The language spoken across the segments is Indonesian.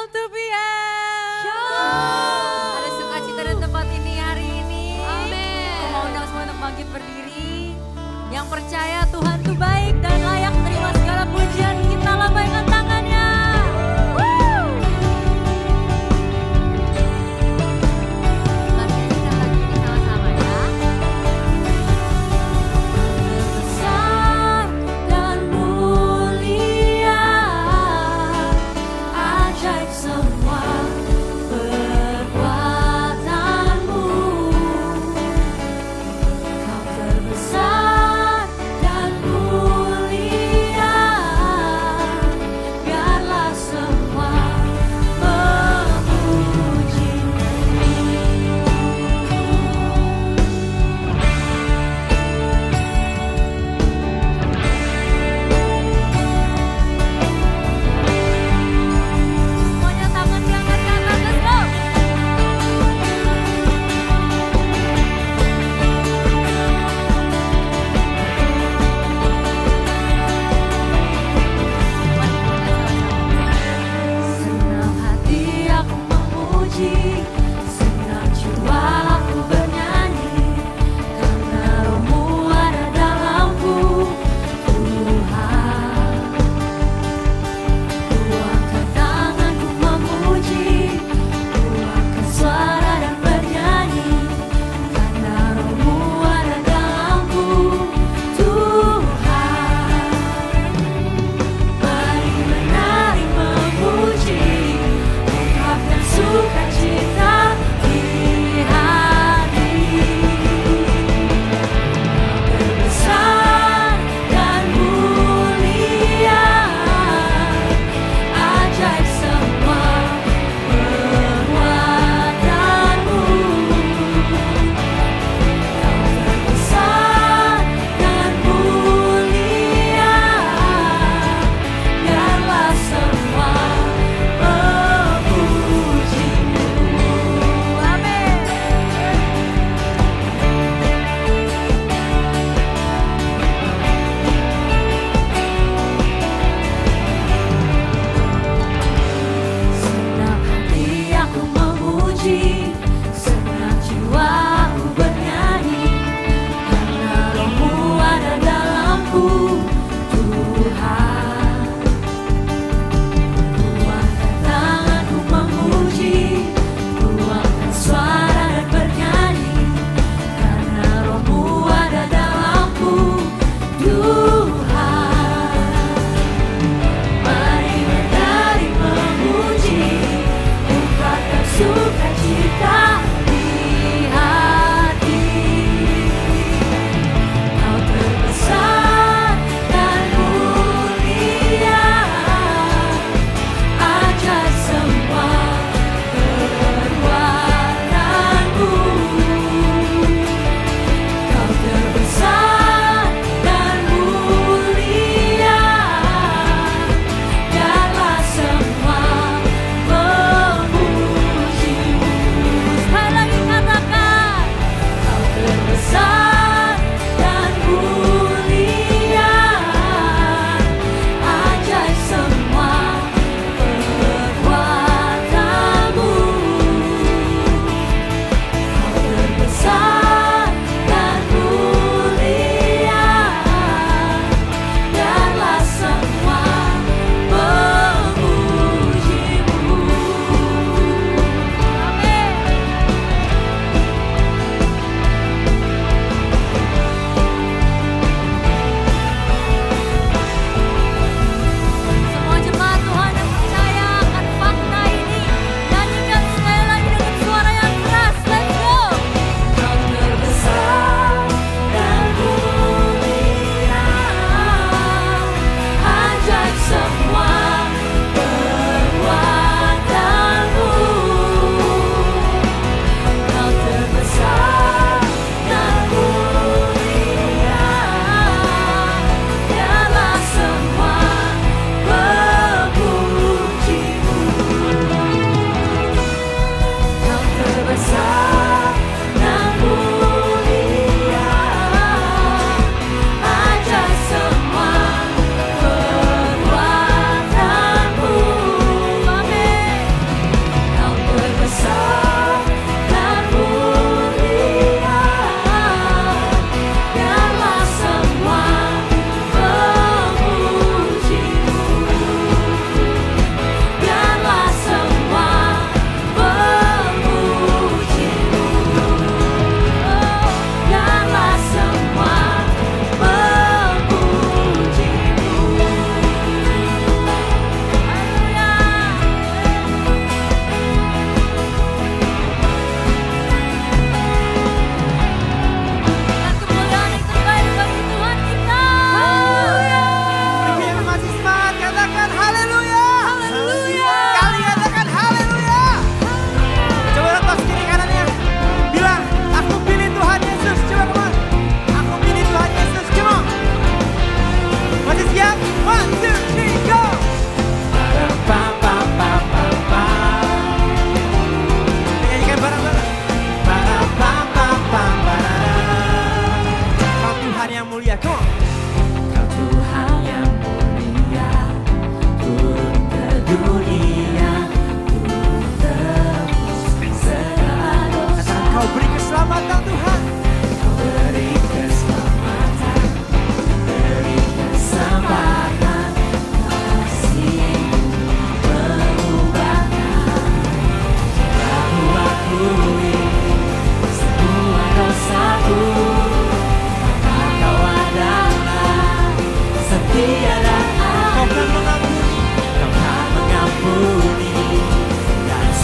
Shalom 2PM. Shalom. Ada sukacita di tempat ini hari ini. Amin. Aku mau undang semua untuk bangkit berdiri. Yang percaya Tuhan itu baik dan layak terima segala pujian, kita lambaikan tangannya. Mari kita lagu ini sama-sama ya. Besar dan mulia, ajaib semua perbuatanmu. Kau terbesar dan mulia.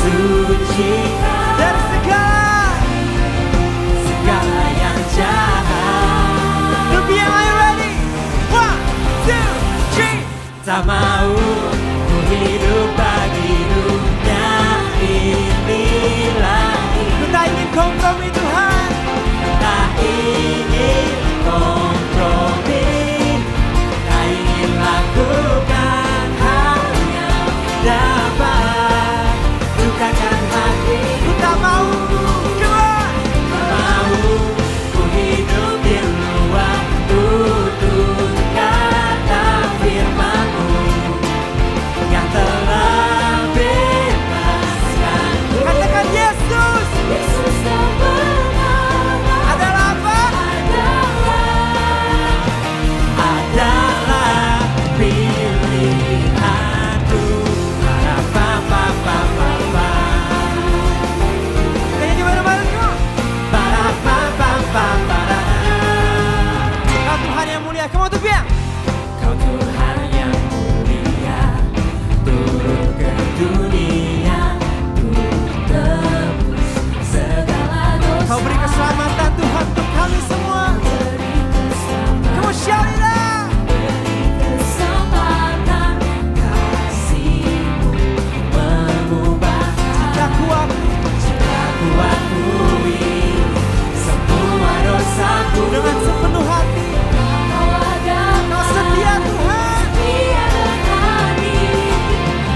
sucikan dari segala yang jahat. Dunia, are you ready? 1, 2, 3. Tak mau ku hidup bagi dunia ini lagi. Ku tak ingin kompromi Tuhan. Tak ingin kompromi. Tak ingin lakukan hal yang dapat lukakan hati. Ku tak mau. Tak mau ku hidup di luar tutur kata firman-Mu yang telah bebaskan. Katakan Yesus. Yesus kebenaran adalah apa? Adalah pilihanku. Para-pa-pa-pa-pa-pa. Kayaknya gimana-mana semua? Para-pa-pa-pa-pa-pa. Kau Tuhan yang mulia. Kamu tuh biang. Kau Tuhan yang mulia, turun ke dunia, tebus segala dosa. Kau beri keselamatan Tuhan untuk kami semua. Kamu shout it out. Kesempatan kasih-Mu mengubah cintaku akui semua dosaku dengan sepenuh hati. Kau setia Tuhan.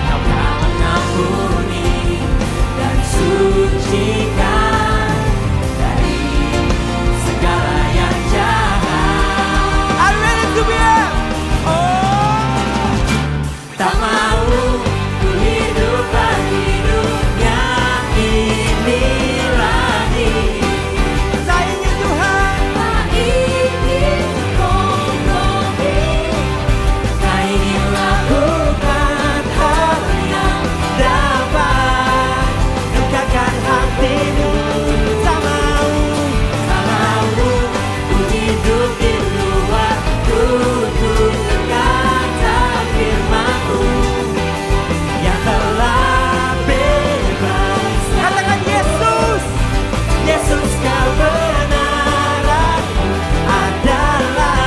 Kau tak mengampuni dan sucikan dari segala yang jahat. Are you ready to be here? Oh, tak mau ku hidup bagi dunia ini lagi. Tak ingin Tuhan. Tak ingin kompromi. Tak ingin lakukan hal yang dapat lukakan hati-Mu. Tak mau ku hidup di luar tutur kata firman-Mu yang telah bebas. Katakan Yesus. Yesus kebenaran-Mu adalah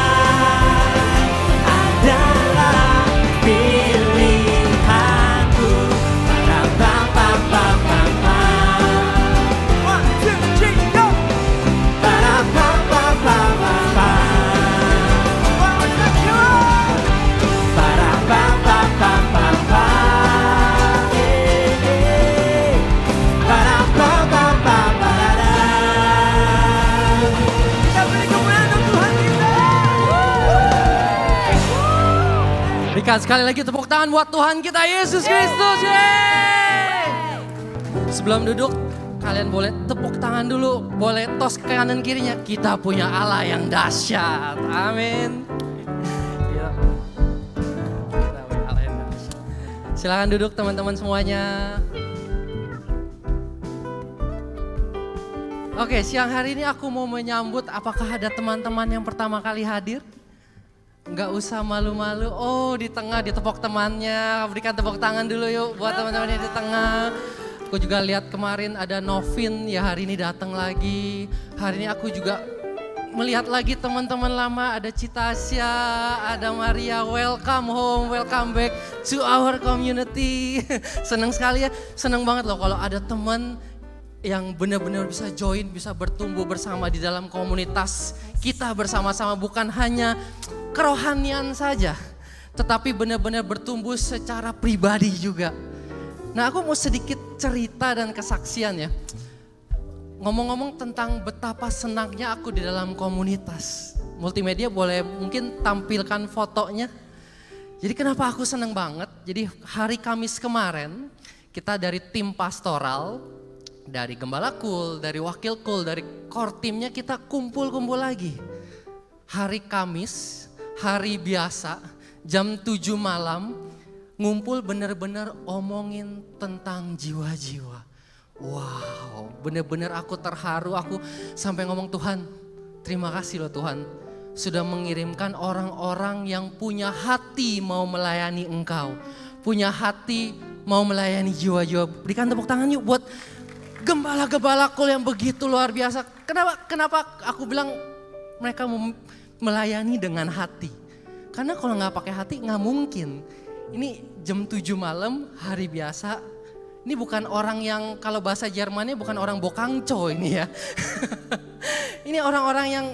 pilihanku. Para-pa-pa-pa-pa-pa. 1, 2, 3, go. Para-pa-pa-pa-pa-pa. One more time, come on. Para-pa-pa-pa-pa-pa. Para-pa-pa-pa-pa-pa. Kita beri kemuliaan untuk Tuhan kita. Berikan sekali lagi tepuk tangan buat Tuhan kita Yesus Kristus. Yeay! Sebelum duduk, kalian boleh tepuk tangan dulu. Boleh tos ke kanan kirinya. Kita punya Allah yang dahsyat. Amin. Gila. Kita punya Allah yang dahsyat. Silakan duduk teman-teman semuanya. Oke, siang hari ini aku mau menyambut, apakah ada teman-teman yang pertama kali hadir? Nggak usah malu-malu. Oh, di tengah ditepuk temannya. Berikan tepuk tangan dulu yuk buat teman-teman yang di tengah. Aku juga lihat kemarin ada Novin ya hari ini datang lagi. Hari ini aku juga melihat lagi teman-teman lama. Ada Citasya, ada Maria. Welcome home, welcome back to our community. Senang sekali ya. Senang banget loh kalau ada teman yang benar-benar bisa join, bisa bertumbuh bersama di dalam komunitas kita bersama-sama. Bukan hanya kerohanian saja, tetapi benar-benar bertumbuh secara pribadi juga. Nah, aku mau sedikit cerita dan kesaksian ya. Ngomong-ngomong tentang betapa senangnya aku di dalam komunitas. Multimedia boleh mungkin tampilkan fotonya. Jadi kenapa aku senang banget? Jadi hari Kamis kemarin kita dari tim pastoral, dari Gembala Kul, dari Wakil Kul, dari core timnya kita kumpul-kumpul lagi. Hari Kamis, hari biasa, jam 7 malam, ngumpul bener-bener omongin tentang jiwa-jiwa. Wow, bener-bener aku terharu, aku sampai ngomong, Tuhan, terima kasih loh Tuhan. Sudah mengirimkan orang-orang yang punya hati mau melayani Engkau. Punya hati mau melayani jiwa-jiwa. Berikan tepuk tangan yuk buat gembala-gembala kul yang begitu luar biasa. Kenapa aku bilang mereka melayani dengan hati? Karena kalau nggak pakai hati nggak mungkin. Ini jam 7 malam, hari biasa. Ini bukan orang yang kalau bahasa Jermannya bukan orang bokangco ini ya. Ini orang-orang yang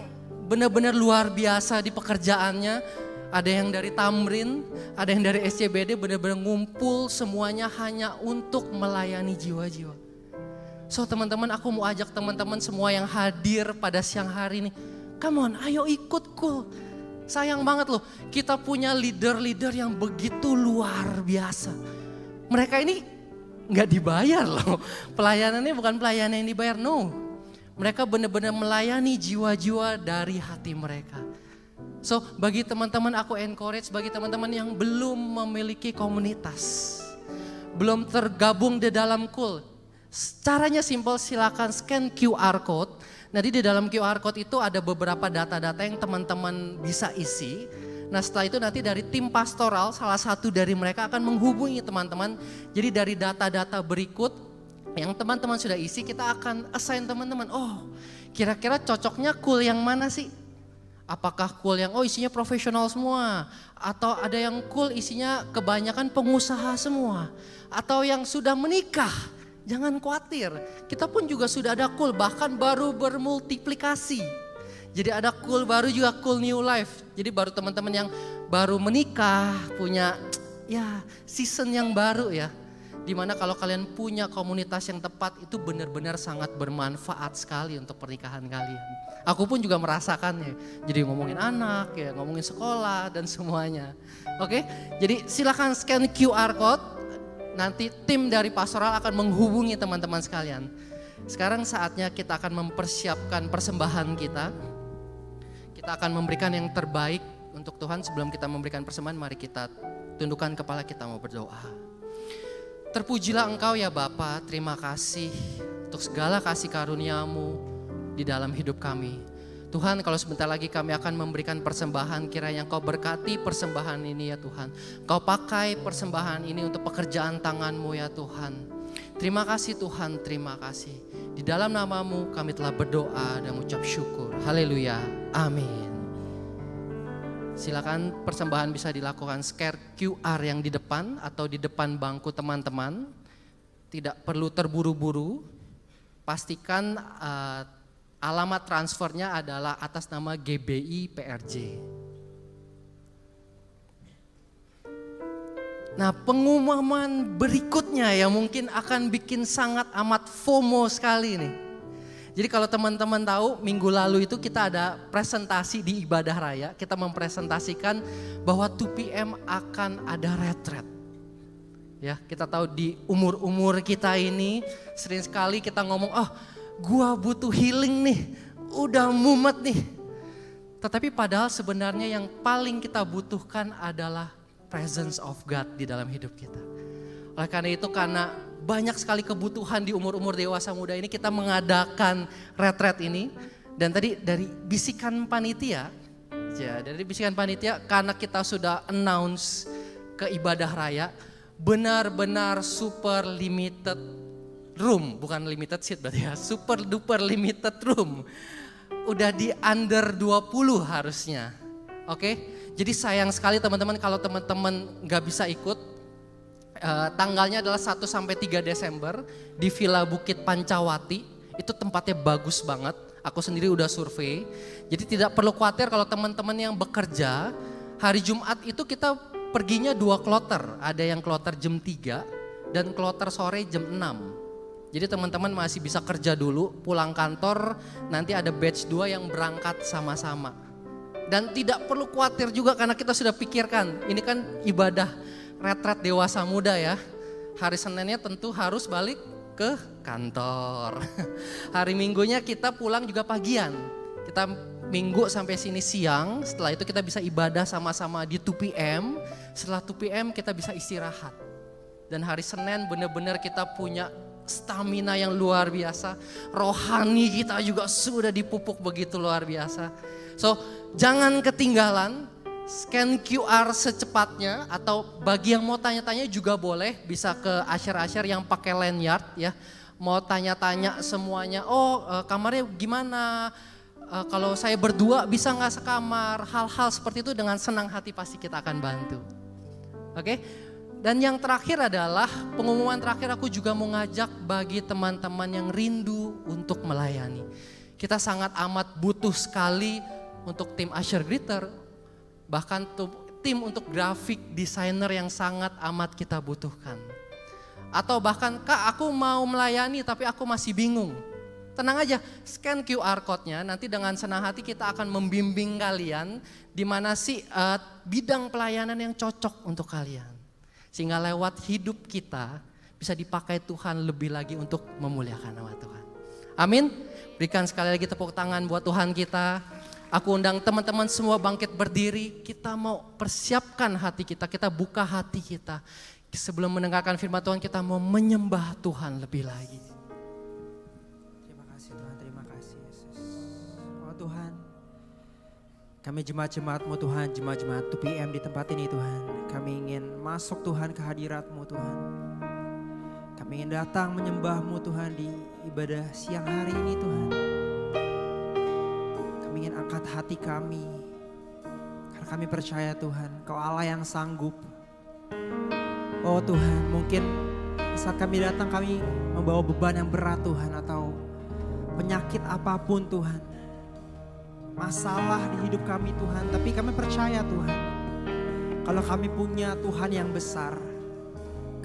benar-benar luar biasa di pekerjaannya. Ada yang dari Tamrin, ada yang dari SCBD benar-benar ngumpul semuanya hanya untuk melayani jiwa-jiwa. So teman-teman, aku mau ajak teman-teman semua yang hadir pada siang hari ini. Come on, ayo ikut kul. Sayang banget loh, kita punya leader-leader yang begitu luar biasa. Mereka ini gak dibayar loh. Pelayanannya bukan pelayanan yang dibayar, no. Mereka benar-benar melayani jiwa-jiwa dari hati mereka. So bagi teman-teman aku encourage, bagi teman-teman yang belum memiliki komunitas, belum tergabung di dalam kul. Caranya simple, silakan scan QR code. Nanti di dalam QR code itu ada beberapa data-data yang teman-teman bisa isi. Nah setelah itu nanti dari tim pastoral, salah satu dari mereka akan menghubungi teman-teman. Jadi dari data-data berikut yang teman-teman sudah isi, kita akan assign teman-teman. Oh kira-kira cocoknya kul yang mana sih? Apakah kul yang isinya profesional semua? Atau ada yang kul isinya kebanyakan pengusaha semua? Atau yang sudah menikah? Jangan khawatir, kita pun juga sudah ada kul bahkan baru bermultiplikasi. Jadi ada kul baru juga, kul new life. Jadi baru teman-teman yang baru menikah punya ya season yang baru ya. Dimana kalau kalian punya komunitas yang tepat itu benar-benar sangat bermanfaat sekali untuk pernikahan kalian. Aku pun juga merasakannya. Jadi ngomongin anak ya, ngomongin sekolah dan semuanya. Oke, jadi silakan scan QR code. Nanti tim dari pastoral akan menghubungi teman-teman sekalian. Sekarang saatnya kita akan mempersiapkan persembahan kita. Kita akan memberikan yang terbaik untuk Tuhan. Sebelum kita memberikan persembahan, mari kita tundukkan kepala, kita mau berdoa. Terpujilah Engkau ya Bapa, terima kasih untuk segala kasih karunia-Mu di dalam hidup kami. Tuhan, kalau sebentar lagi kami akan memberikan persembahan, kiranya Engkau berkati persembahan ini ya Tuhan. Engkau pakai persembahan ini untuk pekerjaan tangan-Mu ya Tuhan. Terima kasih Tuhan, terima kasih. Di dalam nama-Mu kami telah berdoa dan mengucap syukur. Haleluya, amin. Silakan persembahan bisa dilakukan scan QR yang di depan atau di depan bangku teman-teman. Tidak perlu terburu-buru. Pastikan alamat transfernya adalah atas nama GBI PRJ. Nah, pengumuman berikutnya yang mungkin akan bikin sangat amat FOMO sekali nih. Jadi kalau teman-teman tahu, minggu lalu itu kita ada presentasi di Ibadah Raya. Kita mempresentasikan bahwa 2PM akan ada retret. Ya, kita tahu di umur-umur kita ini sering sekali kita ngomong, gua butuh healing nih, udah mumet nih. Tetapi padahal sebenarnya yang paling kita butuhkan adalah presence of God di dalam hidup kita. Oleh karena itu, karena banyak sekali kebutuhan di umur-umur dewasa muda ini, kita mengadakan retret ini. Dan tadi dari bisikan panitia, karena kita sudah announce ke Ibadah Raya, benar-benar super limited room, bukan limited seat berarti ya, super duper limited room. Udah di under 20 harusnya. Oke, jadi sayang sekali teman-teman kalau teman-teman gak bisa ikut. Tanggalnya adalah 1 sampai 3 Desember di Villa Bukit Pancawati. Itu tempatnya bagus banget. Aku sendiri udah survei. Jadi tidak perlu khawatir kalau teman-teman yang bekerja. Hari Jumat itu kita perginya 2 kloter. Ada yang kloter jam 3 dan kloter sore jam 6. Jadi teman-teman masih bisa kerja dulu, pulang kantor, nanti ada batch 2 yang berangkat sama-sama. Dan tidak perlu khawatir juga karena kita sudah pikirkan, ini kan ibadah retret dewasa muda ya. Hari Seninnya tentu harus balik ke kantor. Hari Minggunya kita pulang juga pagian. Kita Minggu sampai sini siang, setelah itu kita bisa ibadah sama-sama di 2PM. Setelah 2PM kita bisa istirahat. Dan hari Senin benar-benar kita punya stamina yang luar biasa. Rohani kita juga sudah dipupuk begitu luar biasa. So, jangan ketinggalan. scan QR secepatnya, atau bagi yang mau tanya-tanya juga boleh, bisa ke usher-usher yang pakai lanyard ya. Mau tanya-tanya semuanya, kamarnya gimana, kalau saya berdua bisa nggak sekamar, hal-hal seperti itu dengan senang hati pasti kita akan bantu. Oke? Dan yang terakhir adalah, pengumuman terakhir aku juga mau ngajak bagi teman-teman yang rindu untuk melayani. Kita sangat amat butuh sekali untuk tim usher greeter, bahkan tim untuk grafik designer yang sangat amat kita butuhkan. Atau bahkan, Kak aku mau melayani tapi aku masih bingung. Tenang aja, scan QR code-nya, nanti dengan senang hati kita akan membimbing kalian di mana sih bidang pelayanan yang cocok untuk kalian. Sehingga lewat hidup kita bisa dipakai Tuhan lebih lagi untuk memuliakan nama Tuhan. Amin. Berikan sekali lagi tepuk tangan buat Tuhan kita. Aku undang teman-teman semua bangkit berdiri. Kita mau persiapkan hati kita, kita buka hati kita. Sebelum mendengarkan firman Tuhan, kita mau menyembah Tuhan lebih lagi. Terima kasih Tuhan, terima kasih Yesus. Oh Tuhan, kami jemaat-jemaat-Mu Tuhan, jemaat-jemaat 2PM di tempat ini Tuhan. Kami ingin masuk Tuhan ke hadirat-Mu Tuhan. Kami ingin datang menyembah-Mu Tuhan di ibadah siang hari ini Tuhan. Kami ingin angkat hati kami. Karena kami percaya Tuhan, Kau Allah yang sanggup. Oh Tuhan, mungkin saat kami datang kami membawa beban yang berat Tuhan, atau penyakit apapun Tuhan. Masalah di hidup kami Tuhan, tapi kami percaya Tuhan. Kalau kami punya Tuhan yang besar,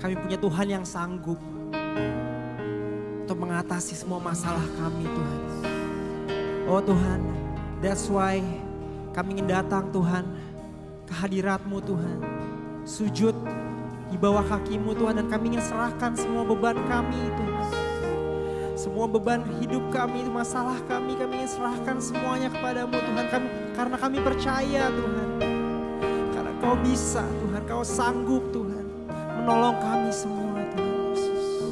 kami punya Tuhan yang sanggup untuk mengatasi semua masalah kami Tuhan. Oh Tuhan, that's why kami ingin datang Tuhan ke hadirat-Mu Tuhan. Sujud di bawah kaki-Mu Tuhan, dan kami ingin serahkan semua beban kami Tuhan. Semua beban hidup kami, masalah kami ingin serahkan semuanya kepada-Mu Tuhan. Karena kami percaya Tuhan. Karena Kau bisa Tuhan, Kau sanggup Tuhan menolong kami semua Tuhan Yesus.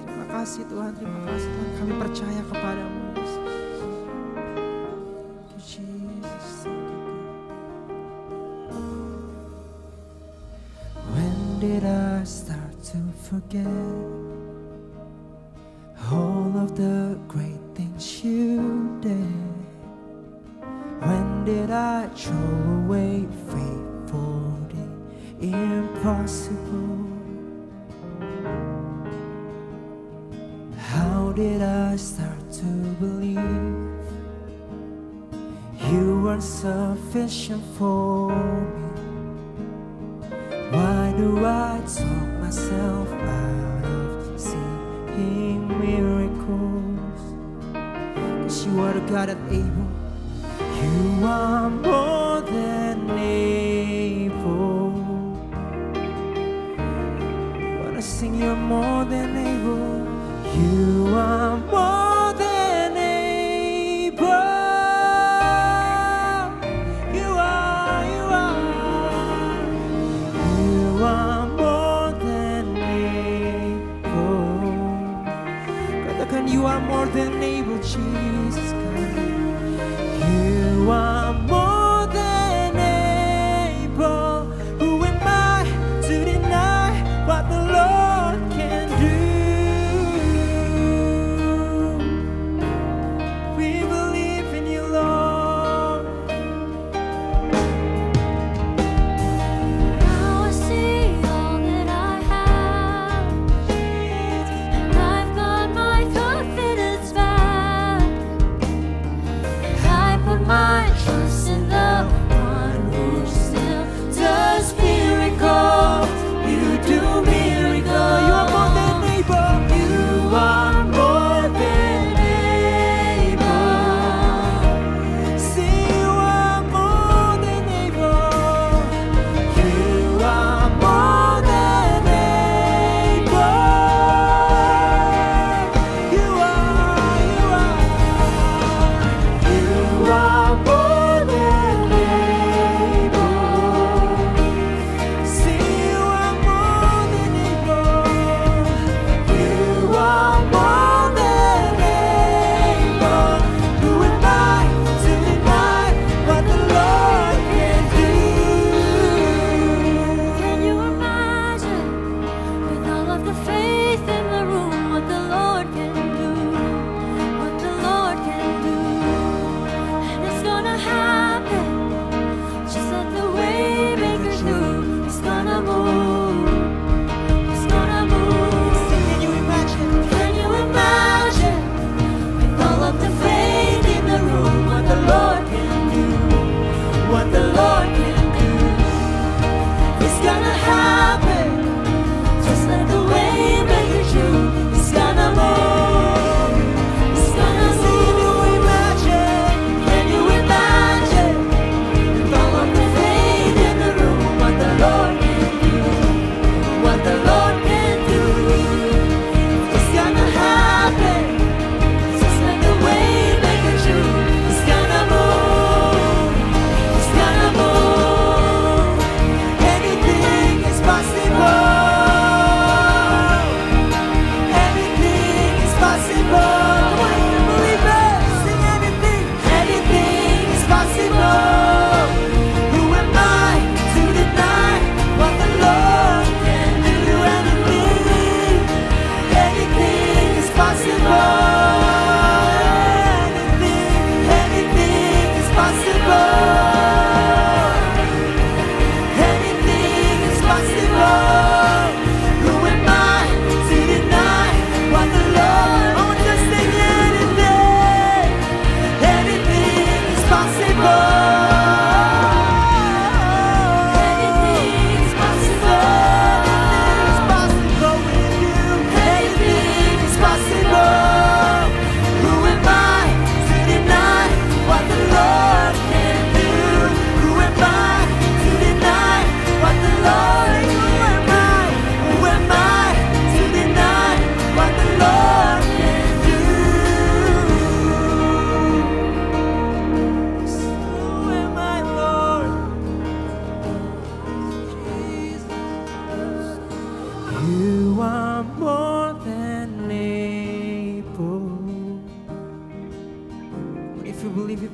Terima kasih Tuhan, terima kasih Tuhan. Kami percaya kepada-Mu Yesus. Thank you Jesus. When did I start to forget all of the great things You did? When did I throw away faith for the impossible? How did I start to believe You weren't sufficient for me? Why do I talk myself out of seeing miracles? 'Cause You are the God that's able. You are more than able. Wanna sing You're more than able. You are more than able. You are more than able. Katakan You are more than able, Jesus. You are more than able. Who am I to deny what the Lord can do? We believe in You, Lord. Now I see all that I have, and I've got my confidence back. I put my trust in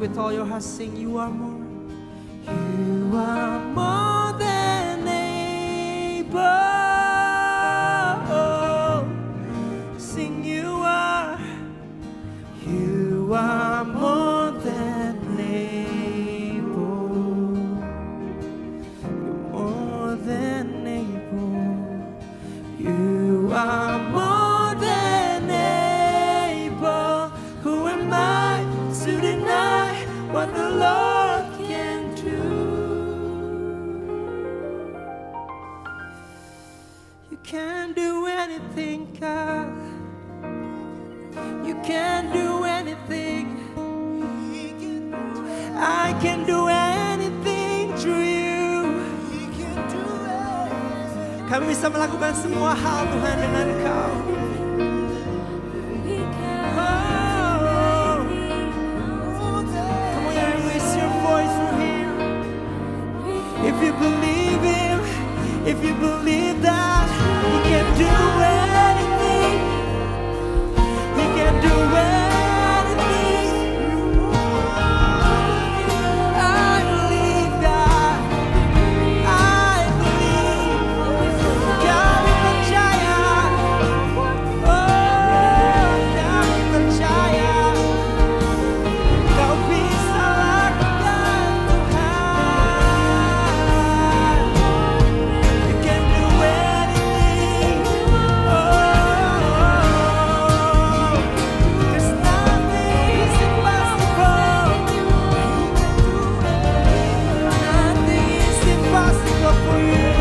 with all your heart, sing, you are more. You are more than able. Sing, you are more than able. You're more than able. You are more than able. Who am I to deny what the Lord can do? You can't do anything, God. You can't do anything. I can do anything through you. Kami bisa melakukan semua hal, Tuhan, dengan Kau. Come on and raise your voice from here. If you believe Him, if you believe that He can do anything, He can do anything. I believe that. I believe. Kami percaya. Oh, kami percaya. Kau bisa lakukan, Tuhan. You can do anything. Oh, 'cause nothing is impossible. Nothing is impossible for you.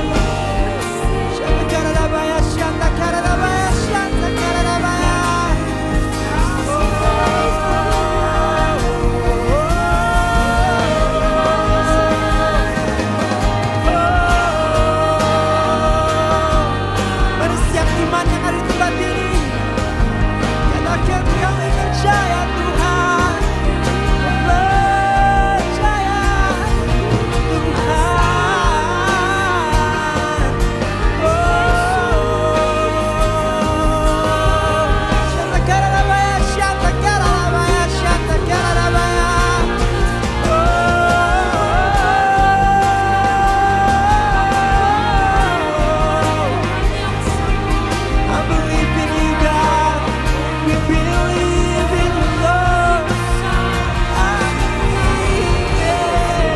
Shanta karabaya, shanta karabaya, shanta karabaya. Pada setiap iman yang ada di tempat ini, katakan kami percaya, Tuhan. Percaya, Tuhan. Shanta karabaya, shanta karabaya, shanta karabaya. I believe in you, God. We believe in you, Lord. I believe in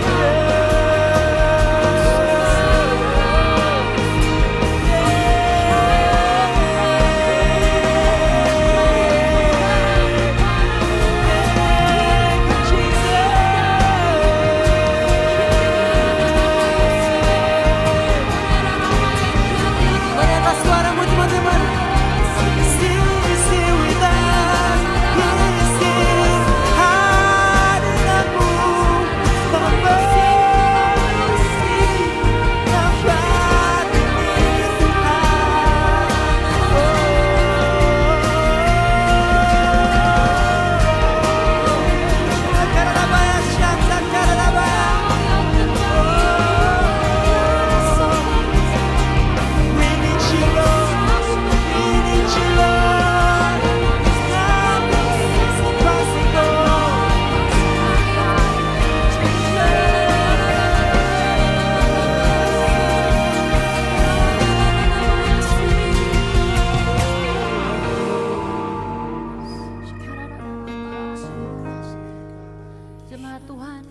Mari atas suaramu, teman-teman. He's here with us. He's here. Hadiratmu membersih nafas ini, Tuhan. Karabaya, shanta karabaya. We need you, Lord. We need you, Lord. Nothing is impossible. Jemaat Tuhan,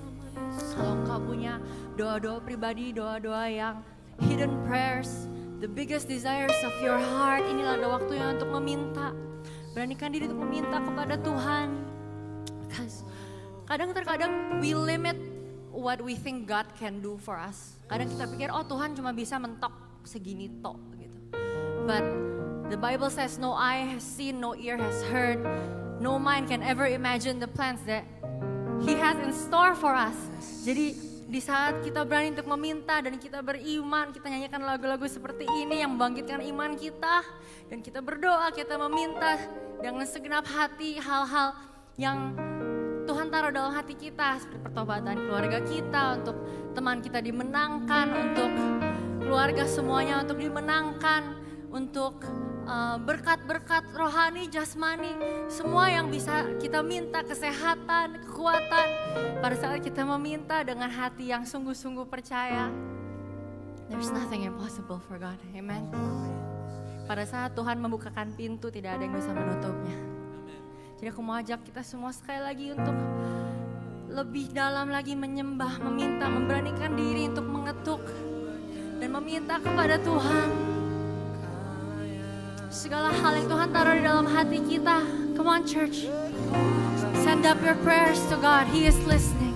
kalau engkau punya doa-doa pribadi, doa-doa yang hidden prayers, the biggest desires of your heart, inilah ada waktunya untuk meminta. Beranikan diri untuk meminta kepada Tuhan. Because kadang-terkadang we limit what we think God can do for us. Kadang kita pikir, oh Tuhan cuma bisa mentok segini tok gitu. But the Bible says no eye has seen, no ear has heard, no mind can ever imagine the plans that He has in store for us. Jadi di saat kita berani untuk meminta dan kita beriman, kita nyanyikan lagu-lagu seperti ini yang membangkitkan iman kita. Dan kita berdoa, kita meminta dengan segenap hati hal-hal yang Tuhan taruh dalam hati kita. Seperti pertobatan keluarga kita, untuk teman kita dimenangkan, untuk keluarga semuanya untuk dimenangkan, untuk berkat-berkat rohani, jasmani, semua yang bisa kita minta, kesehatan, kekuatan. Pada saat kita meminta dengan hati yang sungguh-sungguh percaya, there's nothing impossible for God. Amen. Pada saat Tuhan membukakan pintu, tidak ada yang bisa menutupnya. Jadi aku mau ajak kita semua sekali lagi untuk lebih dalam lagi menyembah, meminta, memberanikan diri untuk mengetuk dan meminta kepada Tuhan. Segala hal yang Tuhan taruh di dalam hati kita. Come on church. Send up your prayers to God. He is listening.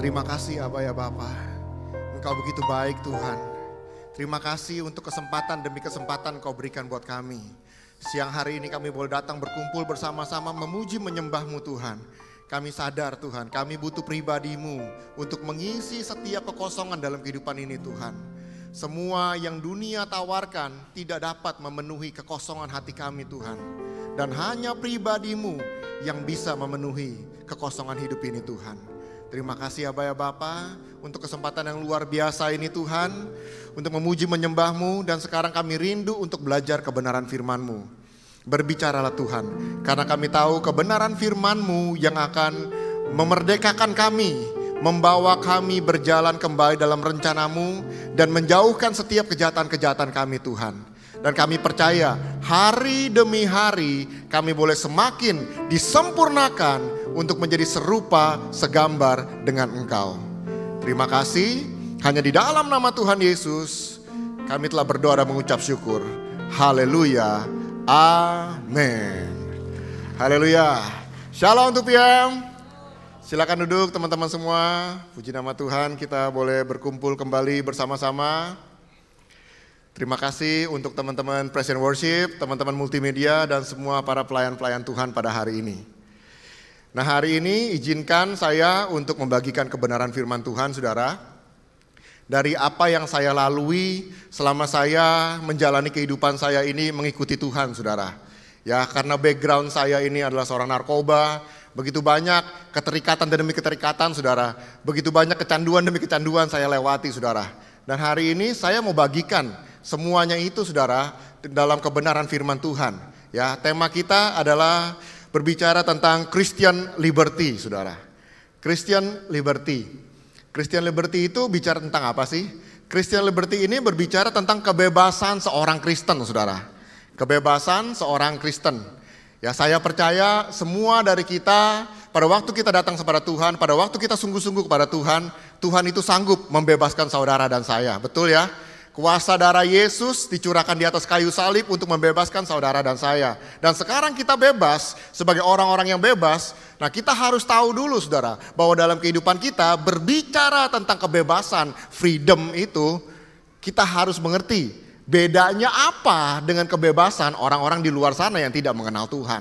Terima kasih Aba ya Bapa. Engkau begitu baik Tuhan. Terima kasih untuk kesempatan demi kesempatan Kau berikan buat kami. Siang hari ini kami boleh datang berkumpul bersama-sama memuji menyembah-Mu Tuhan. Kami sadar Tuhan, kami butuh pribadi-Mu untuk mengisi setiap kekosongan dalam kehidupan ini Tuhan. Semua yang dunia tawarkan tidak dapat memenuhi kekosongan hati kami Tuhan. Dan hanya pribadi-Mu yang bisa memenuhi kekosongan hidup ini Tuhan. Terima kasih ya Bapa untuk kesempatan yang luar biasa ini Tuhan. Untuk memuji menyembah-Mu dan sekarang kami rindu untuk belajar kebenaran firman-Mu. Berbicaralah Tuhan, karena kami tahu kebenaran firman-Mu yang akan memerdekakan kami, membawa kami berjalan kembali dalam rencana-Mu dan menjauhkan setiap kejahatan-kejahatan kami Tuhan. Dan kami percaya hari demi hari kami boleh semakin disempurnakan untuk menjadi serupa segambar dengan Engkau. Terima kasih, hanya di dalam nama Tuhan Yesus kami telah berdoa dan mengucap syukur. Haleluya. Amin. Haleluya. Shalom untuk PM. Silakan duduk teman-teman semua. Puji nama Tuhan, kita boleh berkumpul kembali bersama-sama. Terima kasih untuk teman-teman Praise and Worship, teman-teman multimedia dan semua para pelayan-pelayan Tuhan pada hari ini. Nah, hari ini izinkan saya untuk membagikan kebenaran firman Tuhan, Saudara. Dari apa yang saya lalui selama saya menjalani kehidupan saya ini mengikuti Tuhan, Saudara. Ya, karena background saya ini adalah seorang narkoba, begitu banyak keterikatan demi keterikatan, Saudara. Begitu banyak kecanduan demi kecanduan saya lewati, Saudara. Dan hari ini saya mau bagikan semuanya itu, Saudara, dalam kebenaran firman Tuhan. Ya, tema kita adalah berbicara tentang Christian liberty, Saudara. Christian liberty. Christian liberty itu bicara tentang apa sih? Christian liberty ini berbicara tentang kebebasan seorang Kristen, Saudara. Kebebasan seorang Kristen. Ya, saya percaya semua dari kita pada waktu kita datang kepada Tuhan, pada waktu kita sungguh-sungguh kepada Tuhan, Tuhan itu sanggup membebaskan saudara dan saya. Betul ya? Kuasa darah Yesus dicurahkan di atas kayu salib untuk membebaskan saudara dan saya. Dan sekarang kita bebas sebagai orang-orang yang bebas. Nah, kita harus tahu dulu, Saudara, bahwa dalam kehidupan kita berbicara tentang kebebasan, freedom itu, kita harus mengerti bedanya apa dengan kebebasan orang-orang di luar sana yang tidak mengenal Tuhan.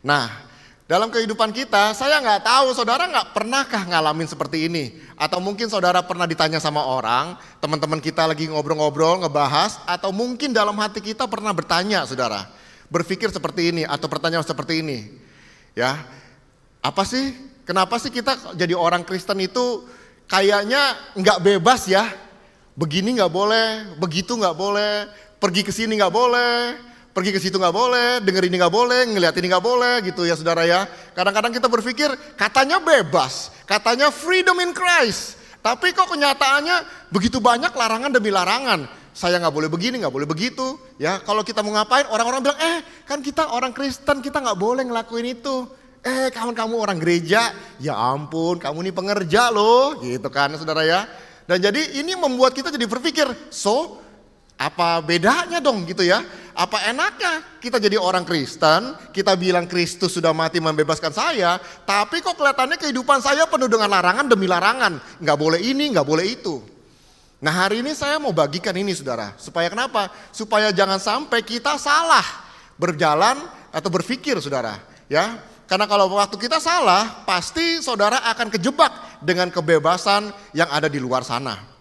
Nah, dalam kehidupan kita, saya nggak tahu, Saudara nggak pernahkah ngalamin seperti ini? Atau mungkin Saudara pernah ditanya sama orang, teman-teman kita lagi ngobrol-ngobrol, ngebahas, atau mungkin dalam hati kita pernah bertanya, Saudara, berpikir seperti ini atau pertanyaan seperti ini. Ya, apa sih? Kenapa sih kita jadi orang Kristen itu kayaknya nggak bebas ya? Begini nggak boleh, begitu nggak boleh, pergi ke sini nggak boleh. Pergi ke situ nggak boleh, denger ini nggak boleh, ngeliat ini nggak boleh gitu ya Saudara ya. Kadang-kadang kita berpikir katanya bebas, katanya freedom in Christ. Tapi kok kenyataannya begitu banyak larangan demi larangan. Saya nggak boleh begini, nggak boleh begitu. Ya, kalau kita mau ngapain orang-orang bilang, kan kita orang Kristen, kita nggak boleh ngelakuin itu. Kamu orang gereja, ya ampun kamu ini pengerja loh gitu kan Saudara ya. Dan jadi ini membuat kita jadi berpikir, apa bedanya dong gitu ya? Apa enaknya kita jadi orang Kristen, kita bilang Kristus sudah mati membebaskan saya, tapi kok kelihatannya kehidupan saya penuh dengan larangan demi larangan. Nggak boleh ini, nggak boleh itu. Nah, hari ini saya mau bagikan ini Saudara. Supaya kenapa? Supaya jangan sampai kita salah berjalan atau berpikir Saudara. Ya, karena kalau waktu kita salah, pasti Saudara akan kejebak dengan kebebasan yang ada di luar sana.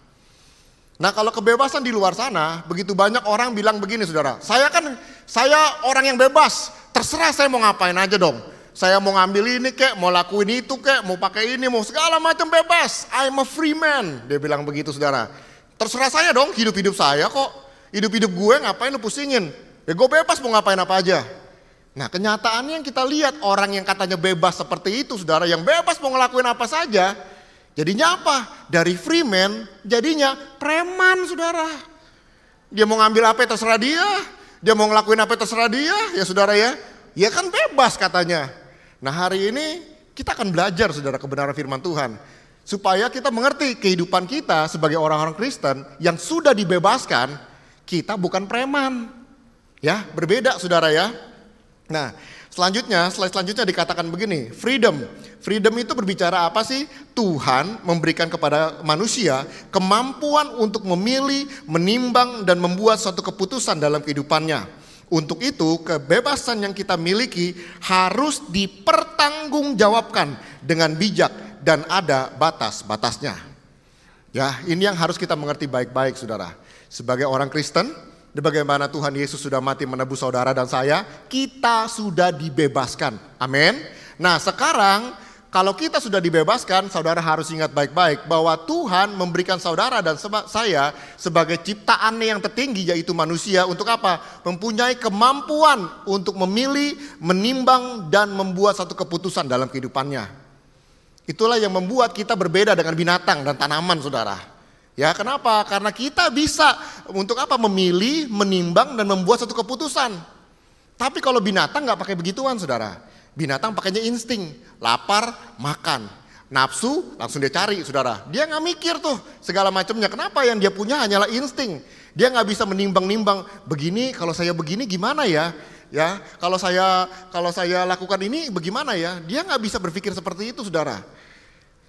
Nah, kalau kebebasan di luar sana, begitu banyak orang bilang begini Saudara, saya orang yang bebas, terserah saya mau ngapain aja dong. Saya mau ngambil ini kek, mau lakuin itu kek, mau pakai ini, mau segala macam bebas. I'm a free man, dia bilang begitu Saudara. Terserah saya dong, hidup-hidup saya kok. Hidup-hidup gue ngapain lu pusingin. Ya gue bebas mau ngapain apa aja. Nah, kenyataannya yang kita lihat orang yang katanya bebas seperti itu Saudara, yang bebas mau ngelakuin apa saja, jadinya apa? Dari free man jadinya preman Saudara. Dia mau ngambil apa terserah dia mau ngelakuin apa terserah dia, ya Saudara ya. Ya kan bebas katanya. Nah, hari ini kita akan belajar Saudara kebenaran firman Tuhan. Supaya kita mengerti kehidupan kita sebagai orang-orang Kristen yang sudah dibebaskan, kita bukan preman. Ya, berbeda Saudara ya. Nah, slide selanjutnya dikatakan begini, freedom. Freedom itu berbicara apa sih? Tuhan memberikan kepada manusia kemampuan untuk memilih, menimbang, dan membuat suatu keputusan dalam kehidupannya. Untuk itu kebebasan yang kita miliki harus dipertanggungjawabkan dengan bijak dan ada batas-batasnya. Ya, ini yang harus kita mengerti baik-baik saudara. Sebagai orang Kristen, bagaimana Tuhan Yesus sudah mati menebus saudara dan saya, kita sudah dibebaskan. Amin. Nah sekarang kalau kita sudah dibebaskan, saudara harus ingat baik-baik bahwa Tuhan memberikan saudara dan saya sebagai ciptaannya yang tertinggi yaitu manusia untuk apa? Mempunyai kemampuan untuk memilih, menimbang dan membuat satu keputusan dalam kehidupannya. Itulah yang membuat kita berbeda dengan binatang dan tanaman saudara. Ya kenapa? Karena kita bisa untuk apa? Memilih, menimbang dan membuat satu keputusan. Tapi kalau binatang nggak pakai begituan saudara. Binatang pakainya insting, lapar, makan. Nafsu langsung dia cari saudara. Dia nggak mikir tuh segala macamnya. Kenapa? Yang dia punya hanyalah insting. Dia nggak bisa menimbang-nimbang. Begini kalau saya begini gimana ya? Ya kalau saya lakukan ini bagaimana ya? Dia nggak bisa berpikir seperti itu saudara.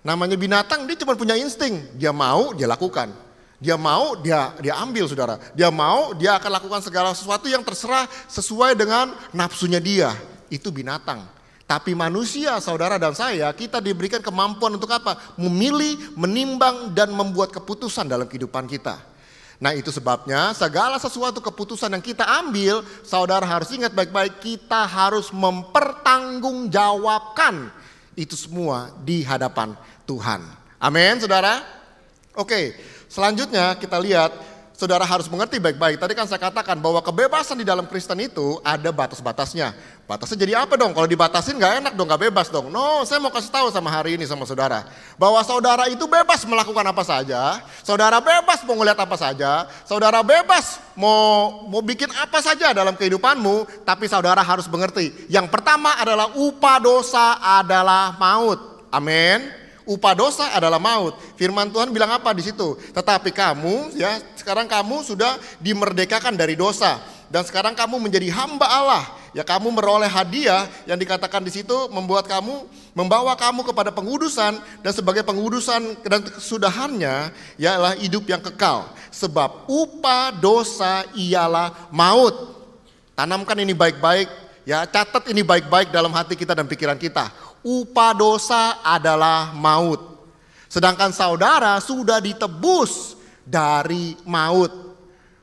Namanya binatang dia cuma punya insting. Dia mau dia lakukan. Dia mau dia ambil saudara. Dia mau dia akan lakukan segala sesuatu yang terserah sesuai dengan nafsunya dia. Itu binatang. Tapi manusia saudara dan saya kita diberikan kemampuan untuk apa? Memilih, menimbang dan membuat keputusan dalam kehidupan kita. Nah itu sebabnya segala sesuatu keputusan yang kita ambil, saudara harus ingat baik-baik, kita harus mempertanggungjawabkan itu semua di hadapan Tuhan. Amin saudara. Oke, selanjutnya kita lihat saudara harus mengerti baik-baik. Tadi kan saya katakan bahwa kebebasan di dalam Kristen itu ada batas-batasnya. Batasnya jadi apa dong? Kalau dibatasin gak enak dong, gak bebas dong. No, saya mau kasih tahu sama hari ini sama saudara. Bahwa saudara itu bebas melakukan apa saja. Saudara bebas mau ngeliat apa saja. Saudara bebas mau bikin apa saja dalam kehidupanmu. Tapi saudara harus mengerti. Yang pertama adalah upah dosa adalah maut. Amin. Upah dosa adalah maut. Firman Tuhan bilang apa di situ? Tetapi kamu ya sekarang kamu sudah dimerdekakan dari dosa dan sekarang kamu menjadi hamba Allah. Ya kamu meroleh hadiah yang dikatakan di situ membawa kamu kepada pengudusan dan sebagai pengudusan dan kesudahannya ialah hidup yang kekal. Sebab upah dosa ialah maut. Tanamkan ini baik-baik ya, catat ini baik-baik dalam hati kita dan pikiran kita. Upah dosa adalah maut. Sedangkan saudara sudah ditebus dari maut.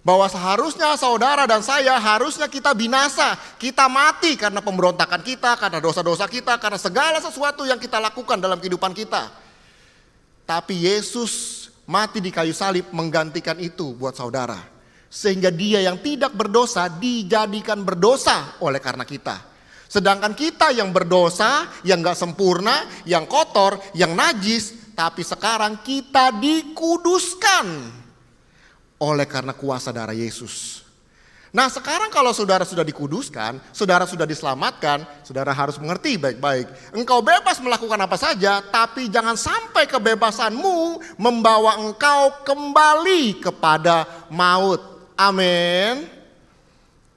Bahwa seharusnya saudara dan saya harusnya kita binasa. Kita mati karena pemberontakan kita, karena dosa-dosa kita, karena segala sesuatu yang kita lakukan dalam kehidupan kita. Tapi Yesus mati di kayu salib menggantikan itu buat saudara. Sehingga dia yang tidak berdosa dijadikan berdosa oleh karena kita. Sedangkan kita yang berdosa, yang gak sempurna, yang kotor, yang najis, tapi sekarang kita dikuduskan oleh karena kuasa darah Yesus. Nah sekarang kalau saudara sudah dikuduskan, saudara sudah diselamatkan, saudara harus mengerti baik-baik. Engkau bebas melakukan apa saja, tapi jangan sampai kebebasanmu membawa engkau kembali kepada maut. Amin.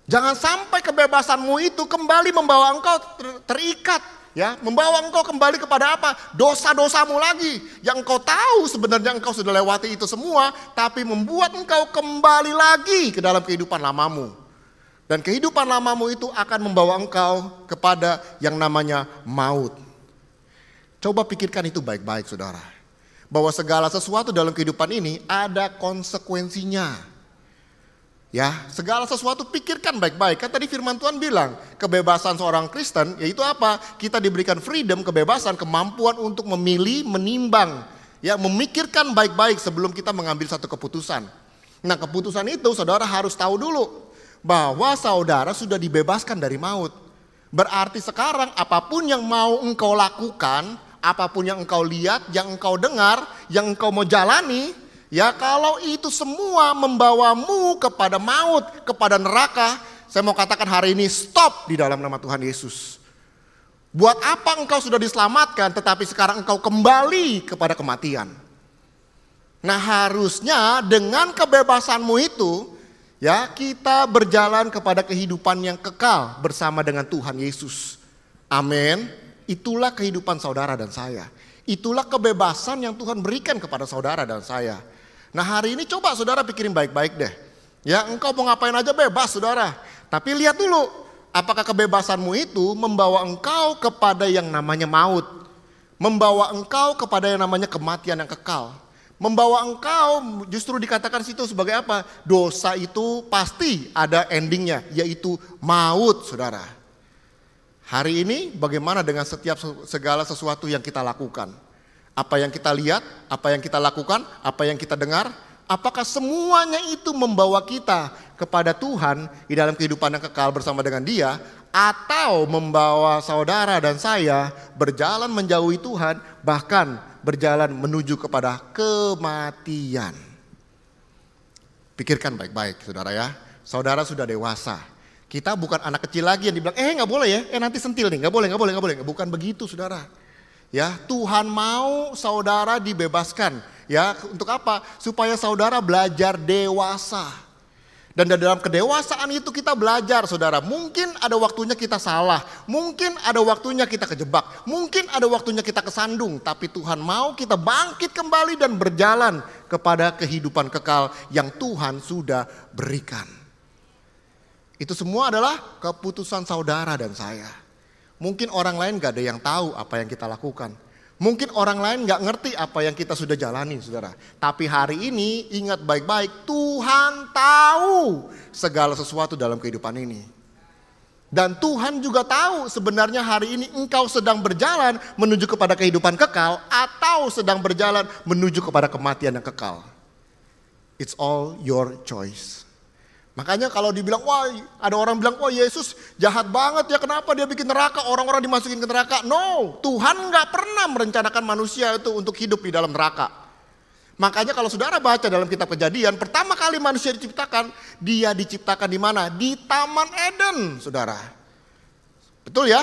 Jangan sampai kebebasanmu itu kembali membawa engkau terikat. Ya, membawa engkau kembali kepada apa? Dosa-dosamu lagi. Yang engkau tahu sebenarnya engkau sudah lewati itu semua. Tapi membuat engkau kembali lagi ke dalam kehidupan lamamu. Dan kehidupan lamamu itu akan membawa engkau kepada yang namanya maut. Coba pikirkan itu baik-baik saudara. Bahwa segala sesuatu dalam kehidupan ini ada konsekuensinya. Ya, segala sesuatu pikirkan baik-baik. Kan tadi firman Tuhan bilang, kebebasan seorang Kristen yaitu apa? Kita diberikan freedom, kebebasan, kemampuan untuk memilih, menimbang, ya, memikirkan baik-baik sebelum kita mengambil satu keputusan. Nah, keputusan itu saudara harus tahu dulu bahwa saudara sudah dibebaskan dari maut. Berarti sekarang apapun yang mau engkau lakukan, apapun yang engkau lihat, yang engkau dengar, yang engkau mau jalani, ya kalau itu semua membawamu kepada maut, kepada neraka, saya mau katakan hari ini stop di dalam nama Tuhan Yesus. Buat apa engkau sudah diselamatkan tetapi sekarang engkau kembali kepada kematian. Nah harusnya dengan kebebasanmu itu ya kita berjalan kepada kehidupan yang kekal bersama dengan Tuhan Yesus. Amin. Itulah kehidupan saudara dan saya. Itulah kebebasan yang Tuhan berikan kepada saudara dan saya. Nah hari ini coba saudara pikirin baik-baik deh. Ya engkau mau ngapain aja bebas saudara. Tapi lihat dulu, apakah kebebasanmu itu membawa engkau kepada yang namanya maut? Membawa engkau kepada yang namanya kematian yang kekal. Membawa engkau justru dikatakan situ sebagai apa? Dosa itu pasti ada endingnya, yaitu maut, saudara. Hari ini bagaimana dengan setiap segala sesuatu yang kita lakukan? Apa yang kita lihat, apa yang kita lakukan, apa yang kita dengar, apakah semuanya itu membawa kita kepada Tuhan di dalam kehidupan yang kekal bersama dengan Dia, atau membawa saudara dan saya berjalan menjauhi Tuhan, bahkan berjalan menuju kepada kematian? Pikirkan baik-baik, saudara ya. Saudara sudah dewasa. Kita bukan anak kecil lagi yang dibilang, nggak boleh ya, nanti sentil nih, nggak boleh. Bukan begitu, saudara. Ya, Tuhan mau saudara dibebaskan. Ya, untuk apa? Supaya saudara belajar dewasa. Dan dalam kedewasaan itu kita belajar, saudara. Mungkin ada waktunya kita salah, mungkin ada waktunya kita kejebak, mungkin ada waktunya kita kesandung. Tapi Tuhan mau kita bangkit kembali dan berjalan kepada kehidupan kekal yang Tuhan sudah berikan. Itu semua adalah keputusan saudara dan saya. Mungkin orang lain gak ada yang tahu apa yang kita lakukan. Mungkin orang lain gak ngerti apa yang kita sudah jalani, saudara. Tapi hari ini ingat baik-baik, Tuhan tahu segala sesuatu dalam kehidupan ini. Dan Tuhan juga tahu sebenarnya hari ini engkau sedang berjalan menuju kepada kehidupan kekal atau sedang berjalan menuju kepada kematian yang kekal. It's all your choice. Makanya kalau dibilang, wah ada orang bilang, wah Yesus jahat banget ya, kenapa dia bikin neraka, orang-orang dimasukin ke neraka. No, Tuhan gak pernah merencanakan manusia itu untuk hidup di dalam neraka. Makanya kalau saudara baca dalam kitab Kejadian, pertama kali manusia diciptakan, dia diciptakan di mana? Di Taman Eden, saudara. Betul ya?